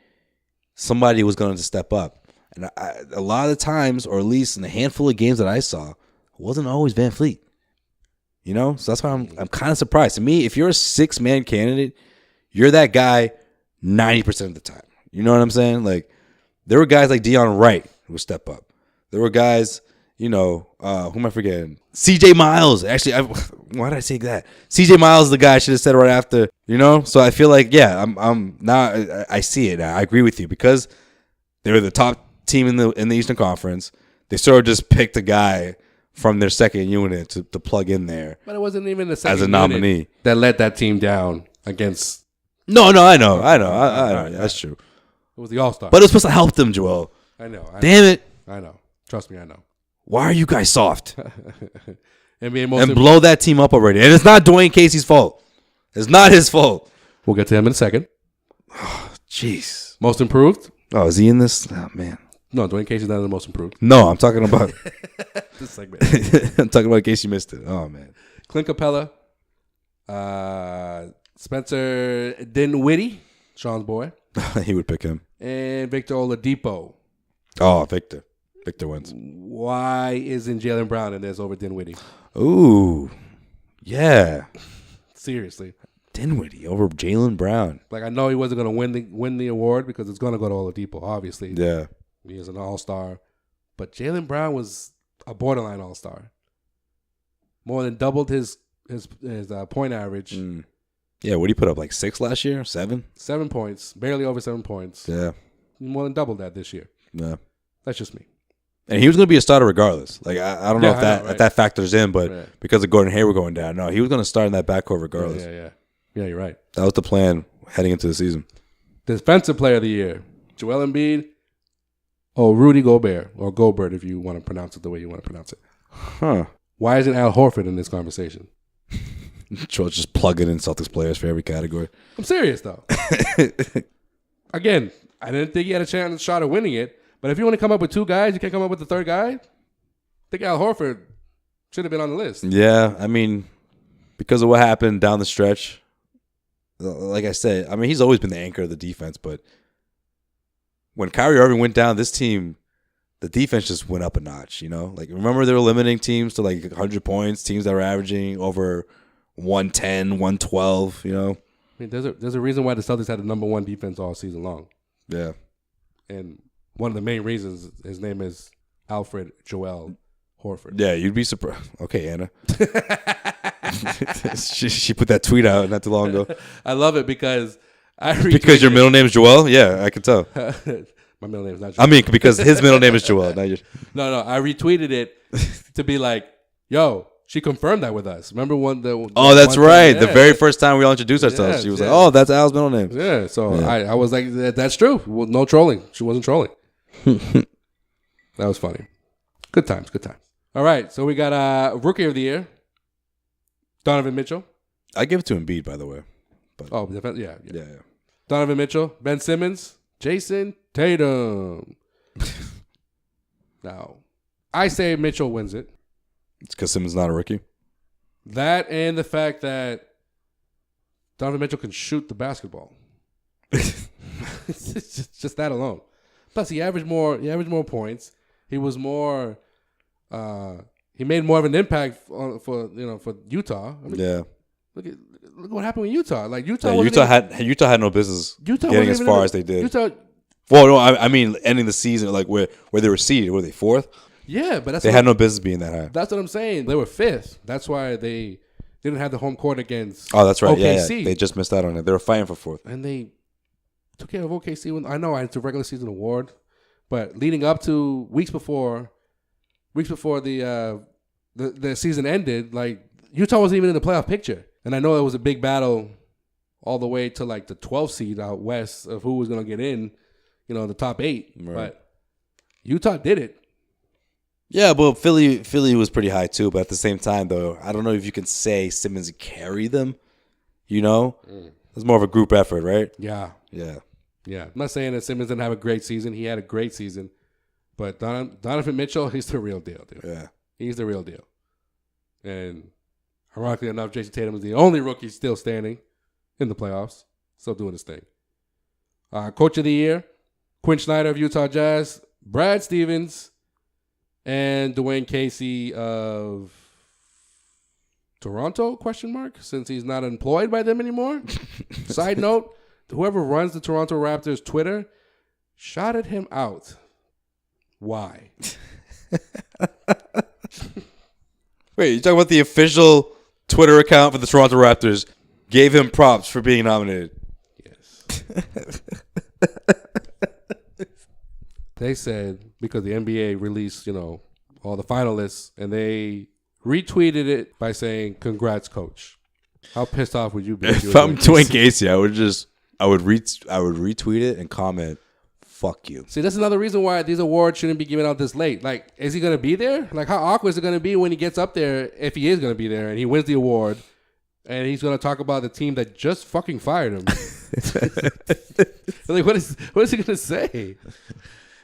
somebody was going to step up. And a lot of the times, or at least in a handful of games that I saw, it wasn't always Van Fleet. You know, so that's why I'm kind of surprised. To me, if you're a 6-man candidate, you're that guy 90% of the time. You know what I'm saying? Like, there were guys like Deion Wright who would step up. There were guys, you know, who am I forgetting? CJ Miles. Actually, why did I say that? CJ Miles is the guy I should have said right after. You know, so I feel like I'm now I see it. I agree with you because they were the top team in the Eastern Conference. They sort of just picked a guy from their second unit to plug in there. But it wasn't even the second as a nominee that let that team down against. No, I know. That's true. It was the All-Star. But it was supposed to help them, Joel. I know. Damn it. I know. Trust me, I know. Why are you guys soft? And blow that team up already. And it's not Dwayne Casey's fault. It's not his fault. We'll get to him in a second. Jeez. Most improved? Oh, is he in this? Oh, man. No, Dwayne Casey's not the most improved. No, I'm talking about this segment. I'm talking about in case you missed it. Oh, man. Clint Capella, Spencer Dinwiddie, Sean's boy, He would pick him. and Victor Oladipo. Oh, Victor. Victor wins. Why isn't Jaylen Brown in this over Dinwiddie? Ooh. Yeah. Seriously. Dinwiddie over Jaylen Brown. Like, I know he wasn't going to win the award because it's going to go to Oladipo, obviously. Yeah. He is an all-star. But Jaylen Brown was a borderline all-star. More than doubled his point average. Yeah, what did he put up, like 6 last year? 7? 7 points. Barely over 7 points. Yeah. More than doubled that this year. Yeah. That's just me. And he was going to be a starter regardless. Like, I don't know if I know, if that factors in, but Right. because of Gordon Hayward going down, no, he was going to start in that backcourt regardless. Yeah, you're right. That was the plan heading into the season. Defensive player of the year, Joel Embiid. Oh, Rudy Gobert, or Gobert if you want to pronounce it the way you want to pronounce it. Huh. Why isn't Al Horford in this conversation? Just plugging in Celtics players for every category. I'm serious, though. Again, I didn't think he had a shot at winning it, but if you want to come up with 2 guys, you can't come up with the third guy? I think Al Horford should have been on the list. Yeah, I mean, because of what happened down the stretch, like I said, I mean, he's always been the anchor of the defense, but when Kyrie Irving went down, this team, the defense just went up a notch, you know? Like, remember they were limiting teams to like 100 points, teams that were averaging over 110, 112, you know? I mean, there's a reason why the Celtics had the number 1 defense all season long. Yeah. And one of the main reasons, his name is Alfred Joel Horford. Yeah, you'd be surprised. Okay, Anna. she put that tweet out not too long ago. I love it because Because your middle name is Joel? Yeah, I can tell. My middle name is not Joel. I mean, because his middle name is Joel. Not your... No, I retweeted it to be like, yo, she confirmed that with us. Remember Oh, that's right. The very first time we all introduced ourselves, she was like, oh, that's Al's middle name. Yeah, so yeah. I was like, that's true. Well, no trolling. She wasn't trolling. That was funny. Good times. All right, so we got Rookie of the Year, Donovan Mitchell. I give it to Embiid, by the way. But Yeah. Yeah. Donovan Mitchell, Ben Simmons, Jason Tatum. Now, I say Mitchell wins it. It's because Simmons is not a rookie. That and the fact that Donovan Mitchell can shoot the basketball. It's just that alone. Plus, he averaged more points. He was more. He made more of an impact for Utah. I mean, Yeah. Look what happened with Utah. Like Utah had no business getting as far as they did. Utah. Well, no, I mean ending the season like where they were seeded. Were they 4th? Yeah, but they had no business being that high. That's what I'm saying. They were 5th. That's why they didn't have the home court against. Oh, that's right. OKC. Yeah, they just missed out on it. They were fighting for 4th, and they took care of OKC. I know it's a regular season award, but leading up to weeks before the season ended, like Utah wasn't even in the playoff picture. And I know it was a big battle all the way to like the 12th seed out west of who was going to get in, the top 8. Right. But Utah did it. Yeah, but Philly was pretty high too. But at the same time, though, I don't know if you can say Simmons carried them. It's more of a group effort, right? Yeah. Yeah. I'm not saying that Simmons didn't have a great season. He had a great season. But Donovan Mitchell, he's the real deal, dude. Yeah. He's the real deal. And ironically enough, Jason Tatum is the only rookie still standing in the playoffs. Still doing his thing. Coach of the Year, Quinn Snyder of Utah Jazz, Brad Stevens, and Dwayne Casey of Toronto, ? Since he's not employed by them anymore. Side note, whoever runs the Toronto Raptors Twitter shouted him out. Why? Wait, you talking about the official Twitter account for the Toronto Raptors gave him props for being nominated? Yes. They said because the NBA released, all the finalists, and they retweeted it by saying, "Congrats, coach." How pissed off would you be? If I'm Dwayne Casey, I would retweet it and comment, "Fuck you." See, that's another reason why these awards shouldn't be given out this late. Like, is he going to be there? Like, how awkward is it going to be when he gets up there, if he is going to be there, and he wins the award, and he's going to talk about the team that just fucking fired him? Like, what is he going to say?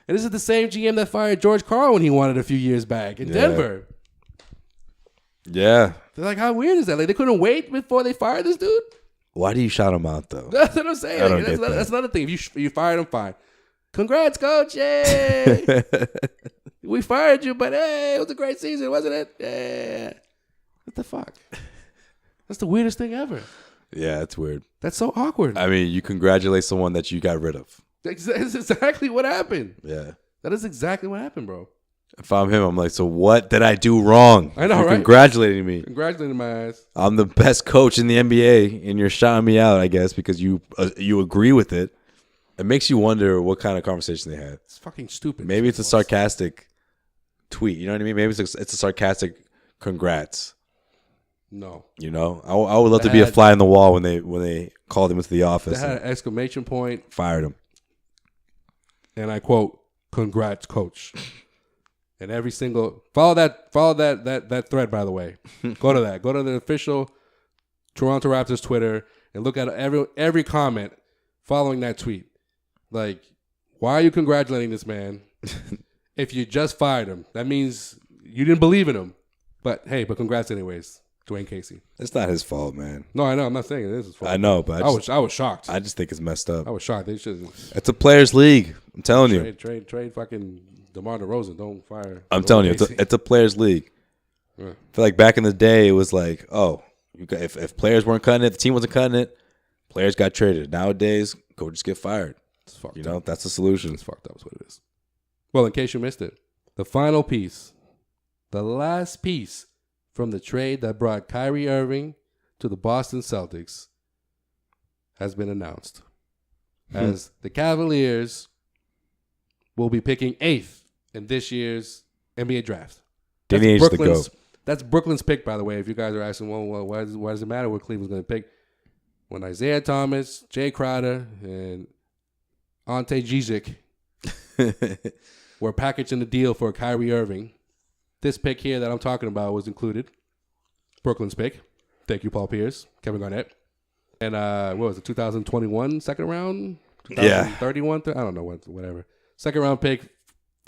And this is the same GM that fired George Karl when he won it a few years back in Denver. Yeah. They're like, how weird is that? Like, they couldn't wait before they fired this dude? Why do you shout him out, though? That's what I'm saying. I don't Like, get that. that's another thing. If you fired him, fine. Congrats, coach. Yay. We fired you, but hey, it was a great season, wasn't it? Yeah. What the fuck? That's the weirdest thing ever. Yeah, that's weird. That's so awkward. I mean, you congratulate someone that you got rid of. That's exactly what happened. Yeah. That is exactly what happened, bro. If I'm him, I'm like, so what did I do wrong? I know, You're right? Congratulating me. Congratulating my ass. I'm the best coach in the NBA, and you're shouting me out, I guess, because you agree with it. It makes you wonder what kind of conversation they had. It's fucking stupid. Maybe it's a sarcastic tweet. You know what I mean? Maybe it's a sarcastic congrats. No. You know, I would love to be a fly on the wall when they called him into the office. They had an exclamation point. Fired him. And I quote, "Congrats, coach." And every single follow that thread, by the way. Go to that. Go to the official Toronto Raptors Twitter and look at every comment following that tweet. Like, why are you congratulating this man if you just fired him? That means you didn't believe in him. But hey, congrats anyways, Dwayne Casey. It's not his fault, man. No, I know. I'm not saying it is his fault. I know, but I was shocked. I just think it's messed up. I was shocked. They should It's a players' league. I'm telling you. trade fucking DeMar DeRozan. Don't fire. I'm telling you, it's a players' league. Yeah. I feel like back in the day, it was like, oh, if players weren't cutting it, the team wasn't cutting it, players got traded. Nowadays, coaches get fired. It's fucked You up. know, that's the solution. It's fucked up is what it is. Well, in case you missed it, the final piece, the last piece from the trade that brought Kyrie Irving to the Boston Celtics has been announced. As the Cavaliers will be picking 8th in this year's NBA draft. Danny Ainge the GOAT. That's Brooklyn's pick, by the way. If you guys are asking, well why does it matter what Cleveland's going to pick? When Isaiah Thomas, Jay Crowder, and Ante Zizic were packaged in the deal for Kyrie Irving, this pick here that I'm talking about was included. Brooklyn's pick. Thank you, Paul Pierce, Kevin Garnett. And what was it, 2021 second round? 2031? I don't know, whatever. Second round pick,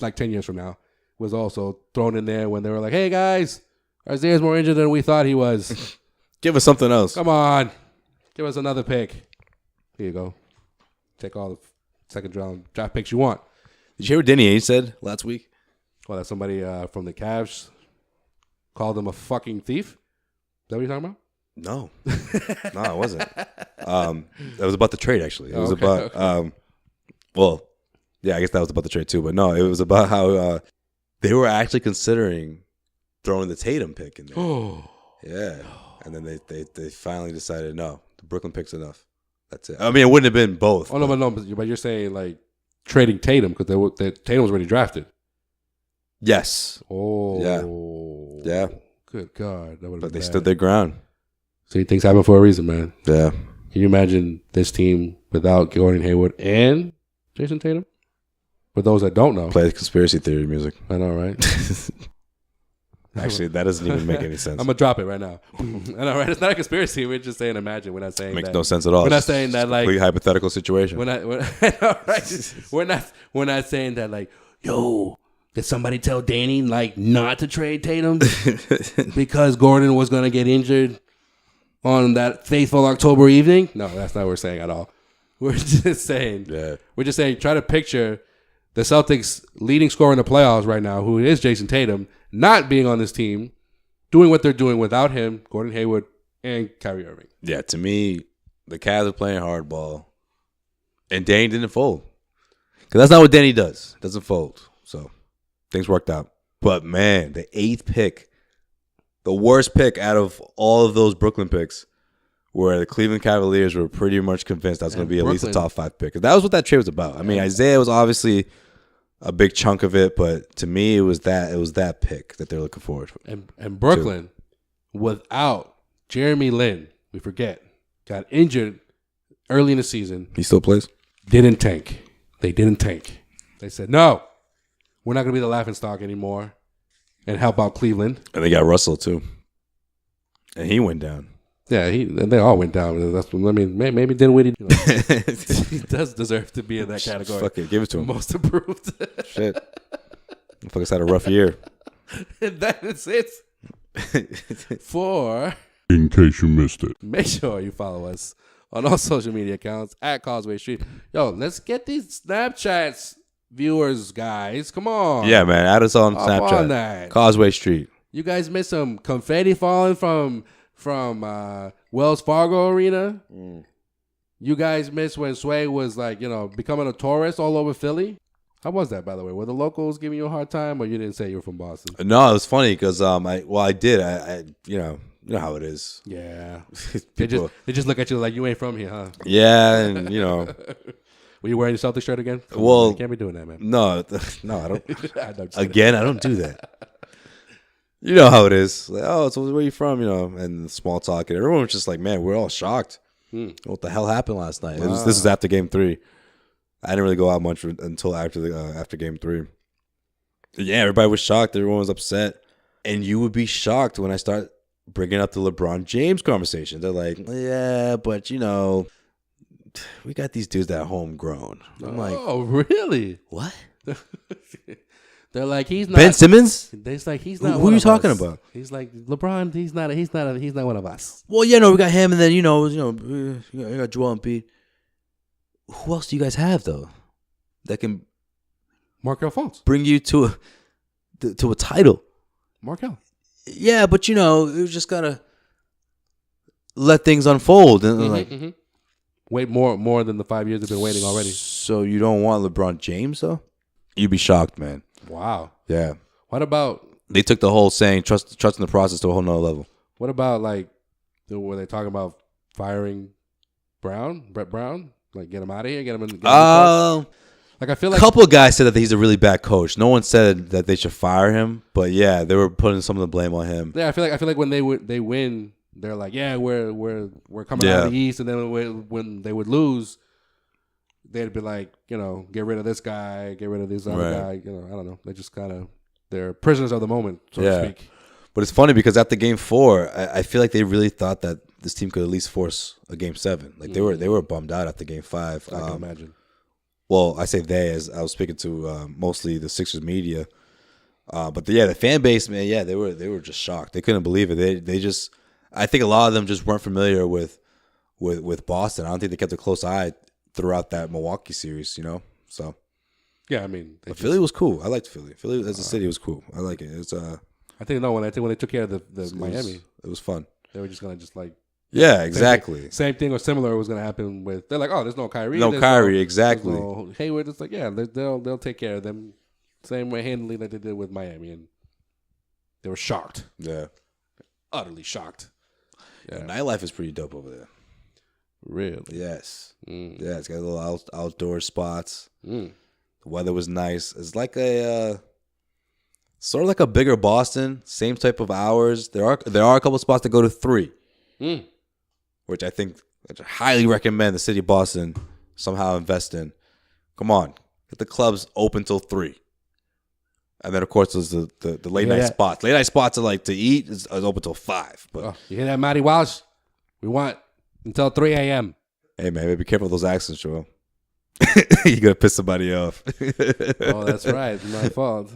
like 10 years from now, was also thrown in there when they were like, hey, guys, Isaiah's more injured than we thought he was. Give us something else. Come on. Give us another pick. Here you go. Take all the second round draft picks you want. Did you hear what Danny Ainge said last week? Well, that somebody from the CAVS called him a fucking thief. Is that what you're talking about? No. No, it wasn't. It was about the trade, actually. It was Okay, about, well, yeah, I guess that was about the trade too. But no, it was about how they were actually considering throwing the Tatum pick in there. Oh. Yeah. And then they finally decided, no, the Brooklyn pick's enough. That's it. I mean, it wouldn't have been both. Oh, no, but you're saying like trading Tatum because Tatum was already drafted. Yes. Oh. Yeah. Good God. That But they stood their ground. See, things happen for a reason, man. Yeah. Can you imagine this team without Gordon Hayward and Jason Tatum? For those that don't know. Play conspiracy theory music. I know, right? Actually, that doesn't even make any sense. I'm going to drop it right now. I know, right? It's not a conspiracy. We're just saying imagine. We're not saying Makes that. no sense at all. We're not saying that like. Complete hypothetical situation. I know, right? We're not saying that like, yo, did somebody tell Danny like not to trade Tatum because Gordon was going to get injured on that fateful October evening? No, that's not what we're saying at all. We're just saying, try to picture the Celtics leading scorer in the playoffs right now, who is Jason Tatum, not being on this team, doing what they're doing without him, Gordon Hayward, and Kyrie Irving. Yeah, to me, the Cavs are playing hardball, and Danny didn't fold. Because that's not what Danny does. Doesn't fold. So things worked out. But, man, the 8th pick, the worst pick out of all of those Brooklyn picks, where the Cleveland Cavaliers were pretty much convinced that was going to be at least a top 5 pick. That was what that trade was about. I mean, Isaiah was obviously a big chunk of it, but to me, it was that pick that they're looking forward to. And Brooklyn, without Jeremy Lin, we forget, got injured early in the season. He still plays? Didn't tank. They didn't tank. They said, no, we're not going to be the laughingstock anymore and help out Cleveland. And they got Russell, too. And he went down. Yeah, they all went down. That's, I mean, maybe Dinwiddie, he does deserve to be in that category. Fuck it, give it to him. Most improved. Shit. Motherfuckers had a rough year. And that is it. For In case you missed it. make sure you follow us on all social media accounts at Causeway Street. Yo, let's get these Snapchats viewers, guys. Come on. Yeah, man. Add us on Up Snapchat. on that. Causeway Street. You guys missed some confetti falling from Wells Fargo Arena. You guys missed when Sway was like, becoming a tourist all over Philly. How was that, by the way? Were the locals giving you a hard time, or you didn't say you were from Boston? No, it was funny because I did. I you know how it is. Yeah. People, They just look at you like you ain't from here, huh? yeah, and Were you wearing your Celtics shirt again? Well, you can't be doing that, man. no, I don't. I know, Again, I don't do that. You know how it is. Like, oh, so where you from? And small talk, and everyone was just like, man, we're all shocked. What the hell happened last night? This is after Game 3. I didn't really go out much until after Game 3. Yeah, everybody was shocked. Everyone was upset, and you would be shocked when I start bringing up the LeBron James conversation. They're like, yeah, but we got these dudes that are homegrown. I'm like, oh, really? what? They're like, he's not Ben Simmons? They're like, he's not. Who one are you of talking us. about? He's like LeBron. He's not one of us. Well, yeah, no, we got him, and then you got Joel Embiid. Who else do you guys have though that can Markel Fultz. bring you to a title? Markel. Yeah, but you just gotta let things unfold, and like, Wait more than the 5 years they've been waiting already. so you don't want LeBron James though? You'd be shocked, man. Wow. Yeah, What about they took the whole saying trusting the process to a whole nother level. like were they talking about firing Brett Brown? Like get him out of here, get him in the court? Like I feel A like couple of guys said that he's a really bad coach. No one said that they should fire him, but yeah, they were putting some of the blame on him. I feel like when they win, they're like, yeah, we're coming out of the East, and then when they would lose, they'd be like, get rid of this guy, get rid of this other guy. I don't know. They just kind of they're prisoners of the moment, so to speak. But it's funny because after Game 4, I feel like they really thought that this team could at least force a Game 7. Like they were bummed out after Game 5. I can imagine. Well, I say they as I was speaking to mostly the Sixers media, but the fan base, man, yeah, they were just shocked. They couldn't believe it. They just, I think a lot of them just weren't familiar with Boston. I don't think they kept a close eye throughout that Milwaukee series, So Yeah, I mean, Philly was cool. I liked Philly. Philly as a city was cool. I like it. It's I think when they took care of the Miami, it was fun. they were just gonna just like. Yeah, exactly. Same thing or similar was going to happen with. They're like, oh, there's no Kyrie. No Kyrie, exactly. There's no Hayward. It's like, yeah, they'll take care of them, same way handily that they did with Miami, and they were shocked. Yeah, Utterly shocked. Yeah, nightlife is pretty dope over there. Really. Yes. Yeah, it's got a little outdoor spots. Mm. The weather was nice. It's like a sort of like a bigger Boston. Same type of hours. There are a couple spots that go to 3. Which I highly recommend the city of Boston somehow invest in. Come on, get the clubs open till 3, and then of course there's the late night spots. Late night spots are like to eat is open till 5. But you hear that, Matty Walsh? We want until 3 a.m. Hey man, be careful with those accents, Joel. You're gonna piss somebody off. Oh, that's right. It's my fault.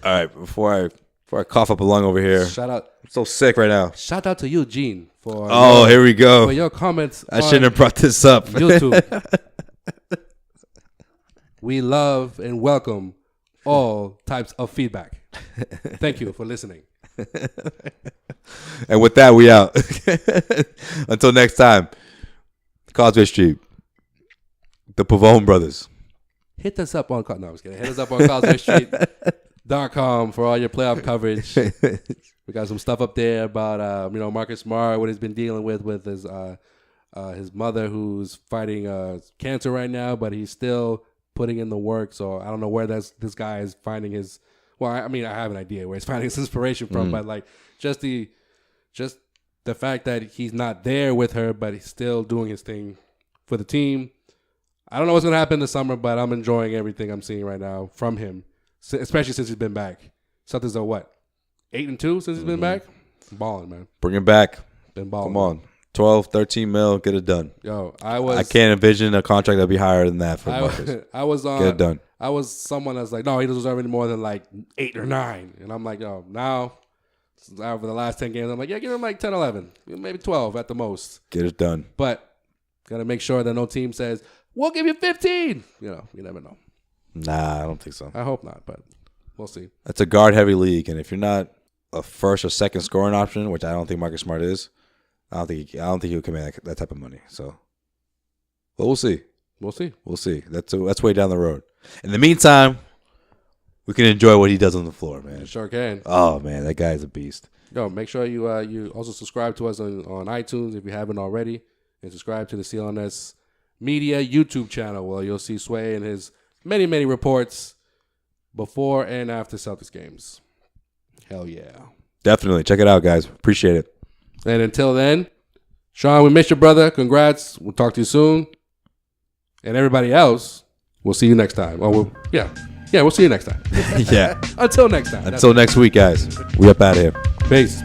All right, before I cough up a lung over here. Shout out. I'm so sick right now. Shout out to you, Gene, for here we go. for your comments. I shouldn't have brought this up. YouTube. We love and welcome all types of feedback. Thank you for listening. And with that, we out. Until next time, Causeway Street, the Pavone Brothers. Hit us up on no, I was kidding. Hit us up on CausewayStreet.com for all your playoff coverage. We got some stuff up there about Marcus Smart, what he's been dealing with his mother who's fighting cancer right now, but he's still putting in the work. So I don't know where this guy is finding his. Well, I mean, I have an idea where he's finding his inspiration from, but like just the fact that he's not there with her, but he's still doing his thing for the team. I don't know what's gonna happen this summer, but I'm enjoying everything I'm seeing right now from him, especially since he's been back. Celtics are what, 8-2 since he's been back? Balling, man. Bring him back. Been balling. Come on. 12, 13 mil, get it done. Yo, I can't envision a contract that'd be higher than that for Marcus. Get it done. I was someone that's like, no, he doesn't deserve any more than like 8 or 9. And I'm like, yo, now Over the last 10 games, I'm like, yeah, give him like 10, 11, maybe 12 at the most. Get it done. But got to make sure that no team says, we'll give you 15. You never know. Nah, I don't think so. I hope not, but we'll see. It's a guard-heavy league, and if you're not a first or second scoring option, which I don't think Marcus Smart is, I don't think he'll command that type of money. So, but we'll see. We'll see. That's way down the road. In the meantime, we can enjoy what he does on the floor, man. You sure can. Oh man, that guy is a beast. Yo, make sure you also subscribe to us on iTunes if you haven't already, and subscribe to the CLNS Media YouTube channel where you'll see Sway and his many, many reports before and after Celtics games. Hell yeah. Definitely. Check it out, guys. Appreciate it. And until then, Sean, we miss you, brother. Congrats. We'll talk to you soon. And everybody else, we'll see you next time. We'll see you next time. Yeah. Until next time. Until next week, guys. We up out of here. Peace.